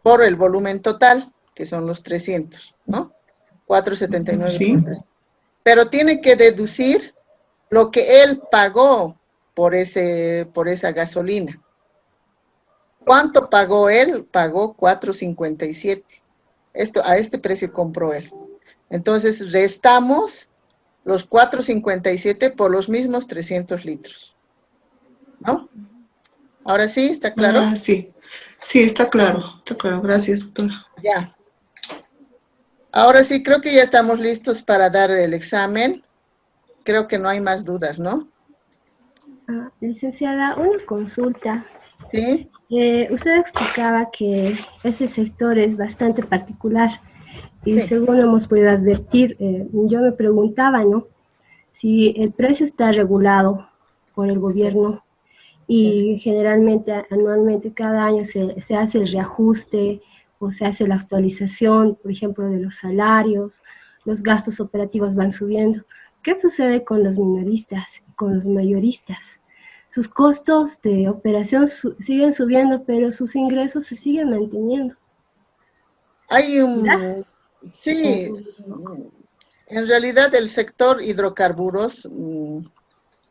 por el volumen total, que son los 300, ¿no? 4.79 Sí. por 300. Pero tiene que deducir lo que él pagó por esa gasolina. ¿Cuánto pagó él? Pagó 4.57. A este precio compró él. Entonces, restamos los 4.57 por los mismos 300 litros. ¿No? Ahora sí, ¿está claro? Ah, sí. Sí, está claro, gracias, doctora. Ya. Ahora sí, creo que ya estamos listos para dar el examen. Creo que no hay más dudas, ¿no? Licenciada, una consulta. Sí. Usted explicaba que ese sector es bastante particular y Sí. según hemos podido advertir, yo me preguntaba, ¿no? Si el precio está regulado por el gobierno y generalmente anualmente cada año se hace el reajuste o se hace la actualización, por ejemplo, de los salarios, los gastos operativos van subiendo. ¿Qué sucede con los minoristas y con los mayoristas? Sus costos de operación siguen subiendo, pero sus ingresos se siguen manteniendo. Hay ¿Verdad? sí, en realidad el sector hidrocarburos,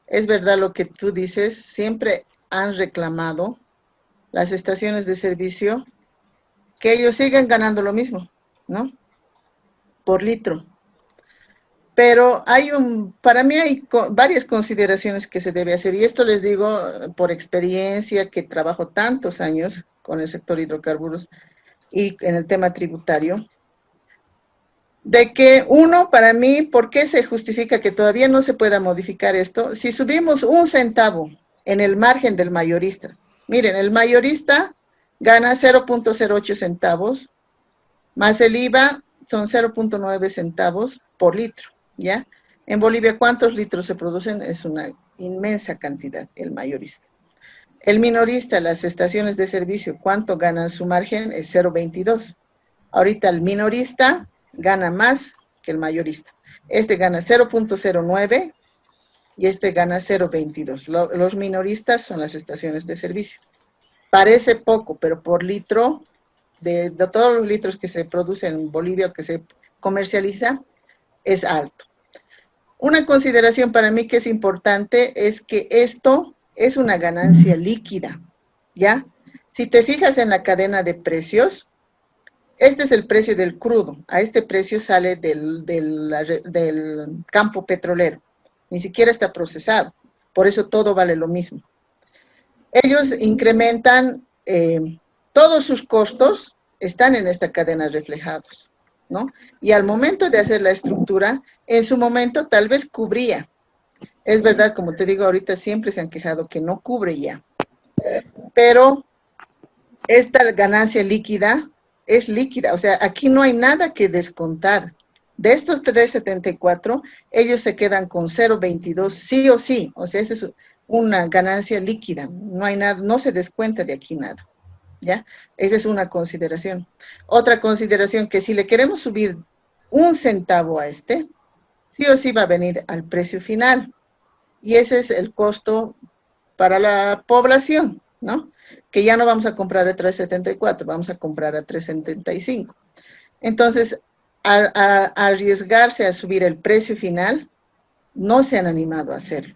es verdad lo que tú dices, siempre han reclamado las estaciones de servicio que ellos siguen ganando lo mismo, ¿no? Por litro. Pero para mí hay varias consideraciones que se debe hacer, y esto les digo por experiencia, que trabajo tantos años con el sector hidrocarburos y en el tema tributario, de que uno, para mí, ¿por qué se justifica que todavía no se pueda modificar esto? Si subimos 1 centavo en el margen del mayorista, miren, el mayorista gana 0.08 centavos, más el IVA son 0.9 centavos por litro, ¿ya? En Bolivia, ¿cuántos litros se producen? Es una inmensa cantidad, el mayorista. El minorista, las estaciones de servicio, ¿cuánto ganan su margen? Es 0.22. Ahorita el minorista gana más que el mayorista. Este gana 0.09 y este gana 0.22. Los minoristas son las estaciones de servicio. Parece poco, pero por litro, de todos los litros que se producen en Bolivia o que se comercializa, es alto. Una consideración para mí que es importante es que esto es una ganancia líquida, ¿ya? Si te fijas en la cadena de precios, este es el precio del crudo, a este precio sale del campo petrolero, ni siquiera está procesado, por eso todo vale lo mismo. Ellos incrementan, todos sus costos están en esta cadena reflejados, ¿no? Y al momento de hacer la estructura, en su momento tal vez cubría. Es verdad, como te digo, ahorita siempre se han quejado que no cubre ya. Pero esta ganancia líquida es líquida, o sea, aquí no hay nada que descontar. De estos 3.74, ellos se quedan con 0.22 sí o sí, o sea, esa es una ganancia líquida, no hay nada, no se descuenta de aquí nada, ¿ya? Esa es una consideración. Otra consideración, que si le queremos subir 1 centavo a este, sí o sí va a venir al precio final, y ese es el costo para la población, ¿no? Que ya no vamos a comprar a 3.74, vamos a comprar a 3.75. Entonces, a arriesgarse a subir el precio final, no se han animado a hacerlo.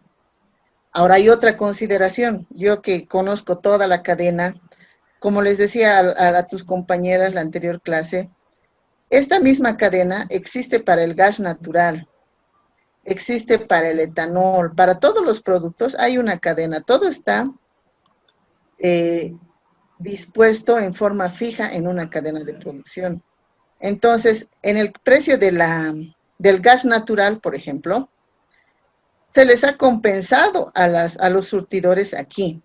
Ahora hay otra consideración, yo que conozco toda la cadena, como les decía a tus compañeras la anterior clase, esta misma cadena existe para el gas natural, existe para el etanol, para todos los productos hay una cadena, todo está dispuesto en forma fija en una cadena de producción. Entonces, en el precio del gas natural, por ejemplo, se les ha compensado a los surtidores aquí.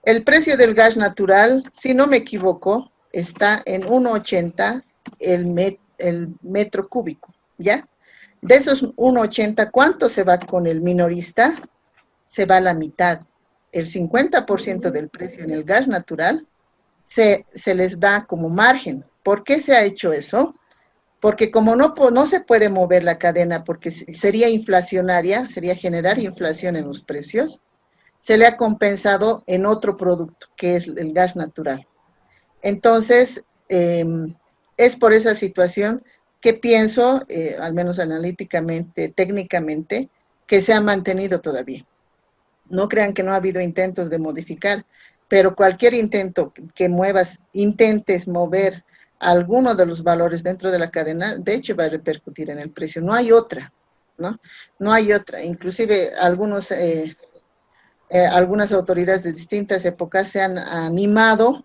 El precio del gas natural, si no me equivoco, está en 1.80 el metro cúbico, ¿ya? De esos 1.80, ¿cuánto se va con el minorista? Se va a la mitad. El 50% del precio en el gas natural se les da como margen. ¿Por qué se ha hecho eso? Porque como no se puede mover la cadena, porque sería inflacionaria, sería generar inflación en los precios, se le ha compensado en otro producto, que es el gas natural. Entonces, es por esa situación que pienso, al menos analíticamente, técnicamente, que se ha mantenido todavía. No crean que no ha habido intentos de modificar, pero cualquier intento que intentes mover alguno de los valores dentro de la cadena, de hecho va a repercutir en el precio. No hay otra. ¿no? No hay otra. Inclusive algunas autoridades de distintas épocas se han animado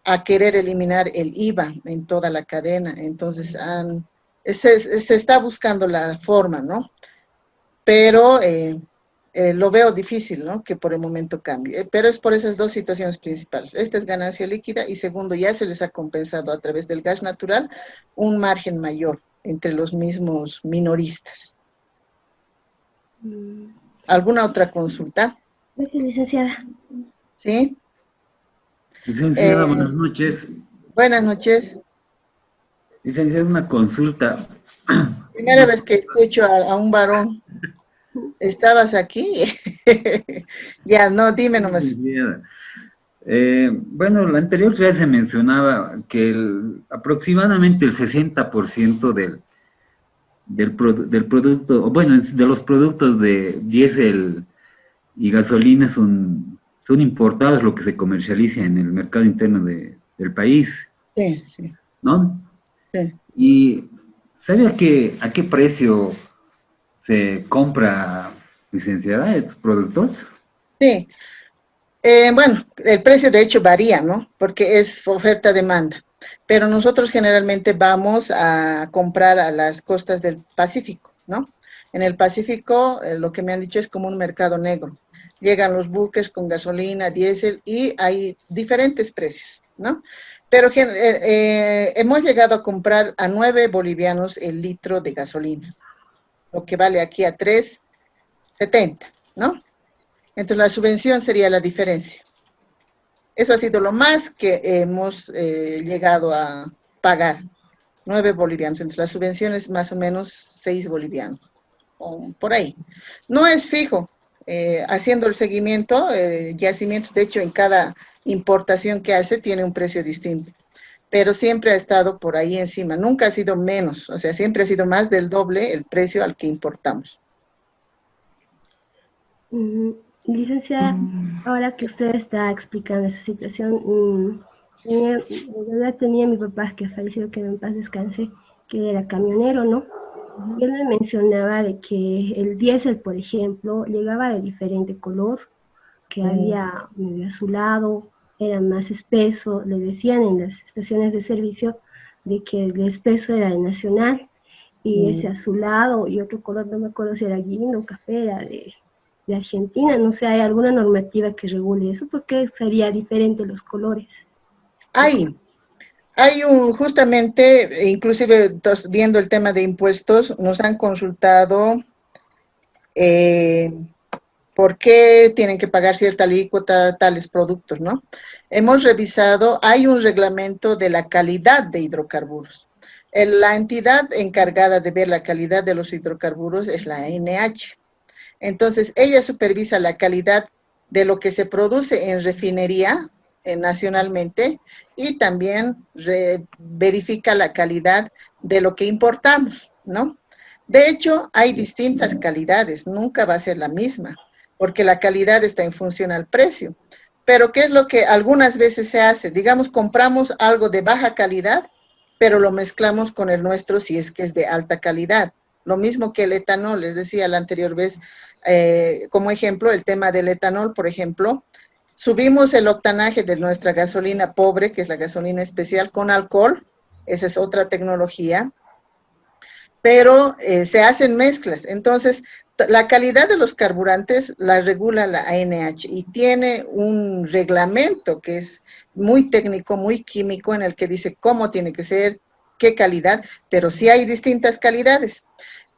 a querer eliminar el IVA en toda la cadena. Entonces, se está buscando la forma, ¿no? Pero lo veo difícil, ¿no? Que por el momento cambie. Pero es por esas dos situaciones principales. Esta es ganancia líquida y segundo, ya se les ha compensado a través del gas natural un margen mayor entre los mismos minoristas. ¿Alguna otra consulta? Gracias, licenciada. ¿Sí? Licenciada, buenas noches. Buenas noches. Licenciada, una consulta. Primera vez que escucho a un varón. ¿Estabas aquí? Ya, no, dime nomás. Bueno, la anterior clase se mencionaba que aproximadamente el 60% del producto, bueno, de los productos de diésel y gasolina son importados, lo que se comercializa en el mercado interno del país. Sí, sí. ¿No? Sí. ¿Y sabe a qué precio se compra, licenciada, estos productos? Sí. Bueno, el precio de hecho varía, ¿no? Porque es oferta-demanda. Pero nosotros generalmente vamos a comprar a las costas del Pacífico, ¿no? En el Pacífico, lo que me han dicho es como un mercado negro. Llegan los buques con gasolina, diésel y hay diferentes precios, ¿no? Pero hemos llegado a comprar a 9 bolivianos el litro de gasolina, lo que vale aquí a 3.70, ¿no? Entonces la subvención sería la diferencia. Eso ha sido lo más que hemos llegado a pagar, 9 bolivianos. Entonces la subvención es más o menos 6 bolivianos, o por ahí. No es fijo, haciendo el seguimiento, yacimientos, de hecho en cada importación que hace tiene un precio distinto, pero siempre ha estado por ahí encima, nunca ha sido menos, o sea, siempre ha sido más del doble el precio al que importamos. Licenciada, ahora que usted está explicando esa situación, tenía mi papá que falleció, que en paz descanse, que era camionero, ¿no? Y él me mencionaba de que el diésel, por ejemplo, llegaba de diferente color, que había medio azulado, era más espeso, le decían en las estaciones de servicio de que el espeso era de Nacional, y ese azulado y otro color, no me acuerdo si era guindo o café, era de Argentina. No sé, ¿hay alguna normativa que regule eso? ¿Por qué sería diferente los colores? Hay justamente, inclusive viendo el tema de impuestos, nos han consultado por qué tienen que pagar cierta alícuota tales productos, ¿no? Hemos revisado, hay un reglamento de la calidad de hidrocarburos. La entidad encargada de ver la calidad de los hidrocarburos es la ANH. Entonces, ella supervisa la calidad de lo que se produce en refinería nacionalmente y también verifica la calidad de lo que importamos, ¿no? De hecho, hay distintas calidades, nunca va a ser la misma, porque la calidad está en función al precio. Pero, ¿qué es lo que algunas veces se hace? Digamos, compramos algo de baja calidad, pero lo mezclamos con el nuestro si es que es de alta calidad. Lo mismo que el etanol, les decía la anterior vez, como ejemplo, el tema del etanol, por ejemplo, subimos el octanaje de nuestra gasolina pobre, que es la gasolina especial, con alcohol, esa es otra tecnología, pero se hacen mezclas. Entonces, la calidad de los carburantes la regula la ANH y tiene un reglamento que es muy técnico, muy químico, en el que dice cómo tiene que ser, qué calidad, pero sí hay distintas calidades.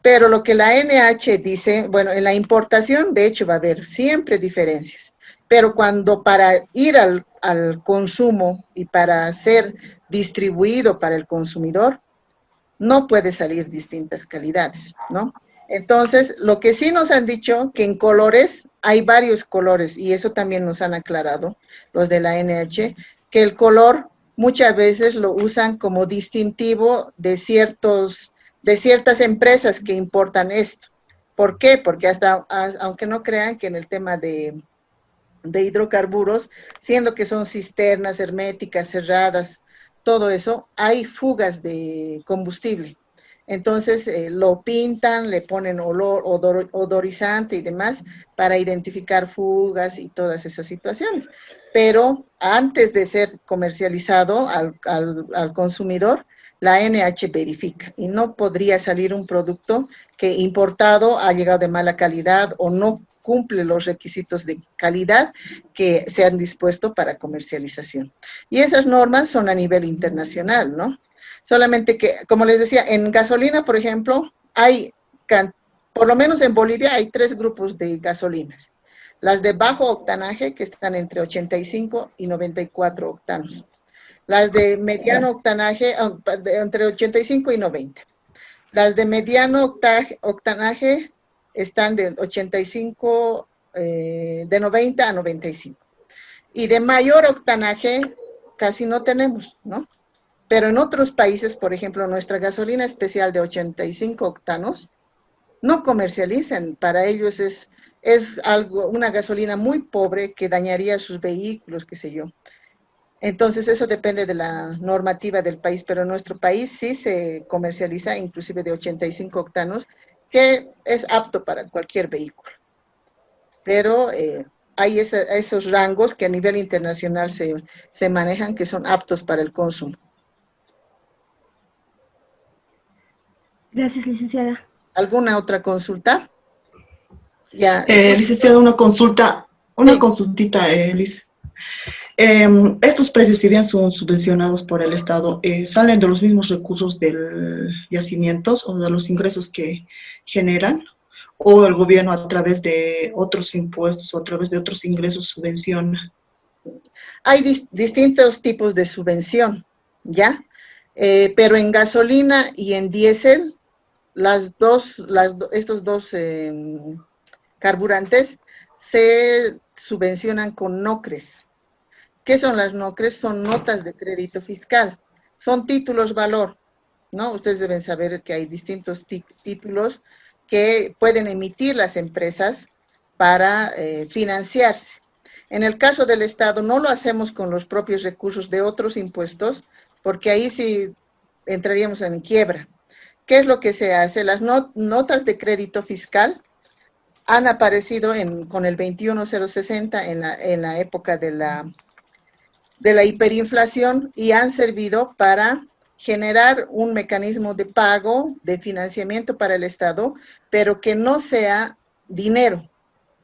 Pero lo que la ANH dice, bueno, en la importación de hecho va a haber siempre diferencias, pero cuando para ir al consumo y para ser distribuido para el consumidor, no puede salir distintas calidades, ¿no? Entonces, lo que sí nos han dicho, que en colores, hay varios colores, y eso también nos han aclarado los de la ANH, que el color muchas veces lo usan como distintivo de ciertas empresas que importan esto. ¿Por qué? Porque aunque no crean que en el tema de hidrocarburos, siendo que son cisternas herméticas, cerradas, todo eso, hay fugas de combustible. Entonces lo pintan, le ponen odorizante y demás para identificar fugas y todas esas situaciones. Pero antes de ser comercializado al consumidor, la ANH verifica y no podría salir un producto que importado ha llegado de mala calidad o no cumple los requisitos de calidad que se han dispuesto para comercialización. Y esas normas son a nivel internacional, ¿no? Solamente que, como les decía, en gasolina, por ejemplo, por lo menos en Bolivia hay 3 grupos de gasolinas. Las de bajo octanaje, que están entre 85 y 94 octanos. Las de mediano octanaje, entre 85 y 90. Las de mediano octanaje están de 85, de 90 a 95. Y de mayor octanaje casi no tenemos, ¿no? Pero en otros países, por ejemplo, nuestra gasolina especial de 85 octanos, no comercializan. Para ellos es una gasolina muy pobre que dañaría sus vehículos, qué sé yo. Entonces eso depende de la normativa del país, pero en nuestro país sí se comercializa inclusive de 85 octanos, que es apto para cualquier vehículo. Pero hay esos rangos que a nivel internacional se manejan, que son aptos para el consumo. Gracias, licenciada. ¿Alguna otra consulta? Ya. Licenciada, una consultita, Liz. Estos precios, si bien son subvencionados por el Estado, ¿salen de los mismos recursos del yacimientos o de los ingresos que generan? ¿O el gobierno a través de otros impuestos o a través de otros ingresos subvenciona? Hay distintos tipos de subvención, ¿ya? Pero en gasolina y en diésel, estos dos carburantes se subvencionan con NOCRES. ¿Qué son las NOCRES? Son notas de crédito fiscal, son títulos valor, ¿no? Ustedes deben saber que hay distintos títulos que pueden emitir las empresas para financiarse. En el caso del Estado no lo hacemos con los propios recursos de otros impuestos, porque ahí sí entraríamos en quiebra. ¿Qué es lo que se hace? Las notas de crédito fiscal han aparecido con el 21060 en la época de la hiperinflación y han servido para generar un mecanismo de pago, de financiamiento para el Estado, pero que no sea dinero,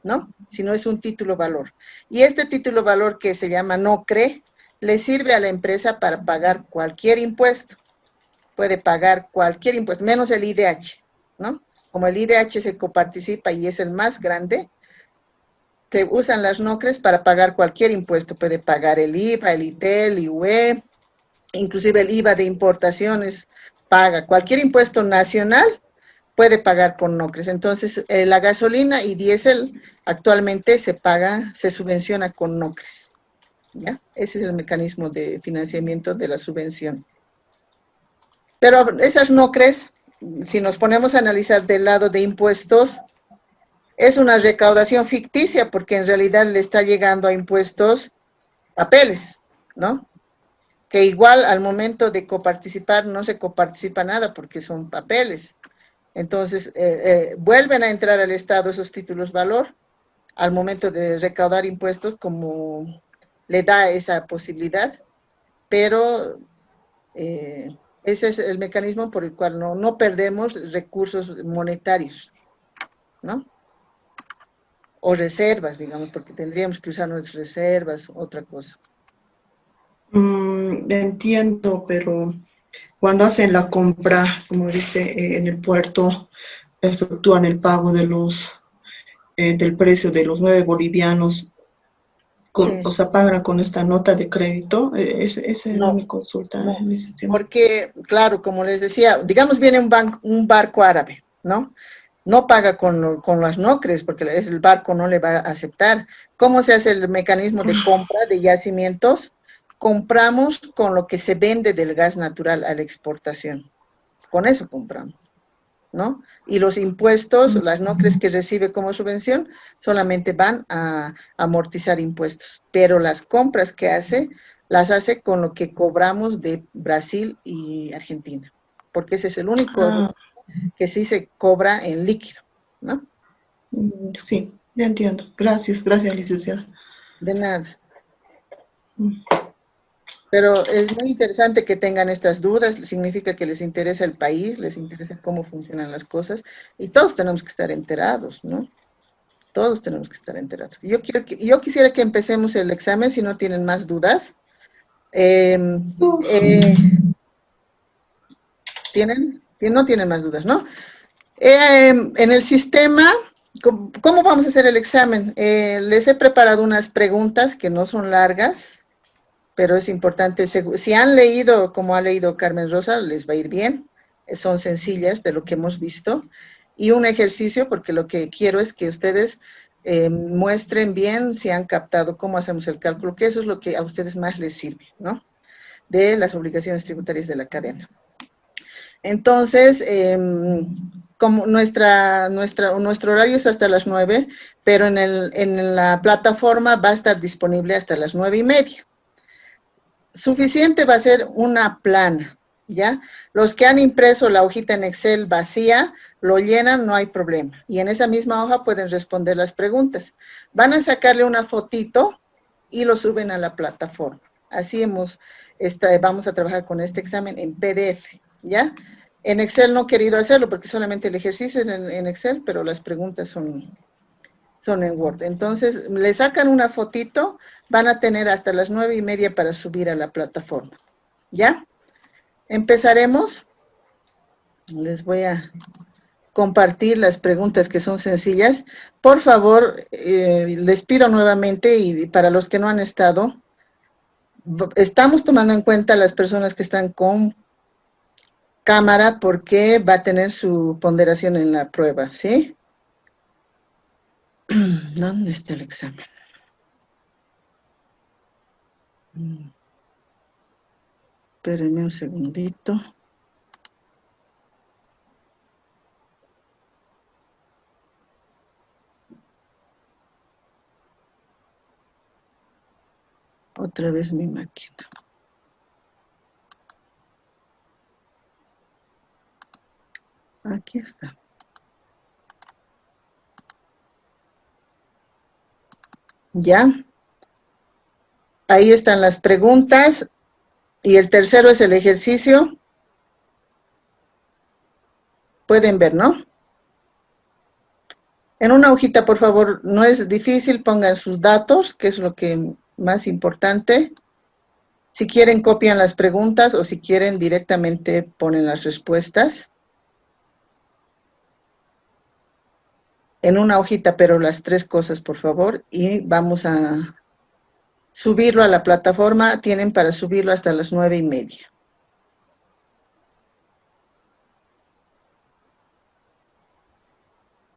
¿no? Sino es un título valor. Y este título valor, que se llama NOCRE, le sirve a la empresa para pagar cualquier impuesto. Puede pagar cualquier impuesto, menos el IDH, ¿no? Como el IDH se coparticipa y es el más grande, se usan las NOCRES para pagar cualquier impuesto. Puede pagar el IVA, el ITEL, el IUE, inclusive el IVA de importaciones, paga cualquier impuesto nacional, puede pagar con NOCRES. Entonces, la gasolina y diésel actualmente se subvenciona con NOCRES, ¿ya? Ese es el mecanismo de financiamiento de la subvención. Pero esas NOCRES, si nos ponemos a analizar del lado de impuestos, es una recaudación ficticia, porque en realidad le está llegando a impuestos papeles, ¿no? Que igual al momento de coparticipar no se coparticipa nada porque son papeles. Entonces, vuelven a entrar al Estado esos títulos valor al momento de recaudar impuestos, como le da esa posibilidad, pero ese es el mecanismo por el cual no perdemos recursos monetarios, ¿no? O reservas, digamos, porque tendríamos que usar nuestras reservas, otra cosa. Entiendo, pero cuando hacen la compra, como dice, en el puerto, efectúan el pago de del precio de los 9 bolivianos, o sea, pagan con esta nota de crédito. Esa era mi consulta. No, porque, claro, como les decía, digamos viene un barco árabe, ¿no? No paga con las NOCRES, porque el barco no le va a aceptar. ¿Cómo se hace el mecanismo de compra de yacimientos? Compramos con lo que se vende del gas natural a la exportación. Con eso compramos, ¿no? Y los impuestos, las NOCRES que recibe como subvención, solamente van a amortizar impuestos. Pero las compras que hace, las hace con lo que cobramos de Brasil y Argentina. porque ese es el único que sí se cobra en líquido, ¿no? Sí, ya entiendo. Gracias, licenciada. De nada. Pero es muy interesante que tengan estas dudas, significa que les interesa el país, les interesa cómo funcionan las cosas, y todos tenemos que estar enterados, ¿no? Todos tenemos que estar enterados. Yo quisiera que empecemos el examen, si no tienen más dudas. No tienen más dudas, ¿no? En el sistema, ¿cómo vamos a hacer el examen? Les he preparado unas preguntas que no son largas, pero es importante, si han leído como ha leído Carmen Rosa, les va a ir bien, son sencillas de lo que hemos visto, y un ejercicio, porque lo que quiero es que ustedes muestren bien si han captado cómo hacemos el cálculo, que eso es lo que a ustedes más les sirve, ¿no? De las obligaciones tributarias de la cadena. Entonces, como nuestro horario es hasta las 9, pero en la plataforma va a estar disponible hasta las 9:30. Suficiente va a ser una plana, ¿ya? Los que han impreso la hojita en Excel vacía, lo llenan, no hay problema. Y en esa misma hoja pueden responder las preguntas. Van a sacarle una fotito y lo suben a la plataforma. Así vamos a trabajar con este examen en PDF, ¿ya? En Excel no he querido hacerlo porque solamente el ejercicio es en Excel, pero las preguntas son en Word. Entonces, le sacan una fotito, van a tener hasta las 9:30 para subir a la plataforma. ¿Ya? Empezaremos. Les voy a compartir las preguntas que son sencillas. Por favor, les pido nuevamente, y para los que no han estado, estamos tomando en cuenta las personas que están con cámara porque va a tener su ponderación en la prueba, ¿sí? ¿Dónde está el examen? Espérenme un segundito. Otra vez mi máquina. Aquí está. ¿Ya? Ahí están las preguntas. Y el tercero es el ejercicio. Pueden ver, ¿no? En una hojita, por favor, no es difícil, pongan sus datos, que es lo que más importante. Si quieren, copian las preguntas, o si quieren, directamente ponen las respuestas. En una hojita, pero las 3 cosas, por favor, y vamos a subirlo a la plataforma. Tienen para subirlo hasta las 9:30.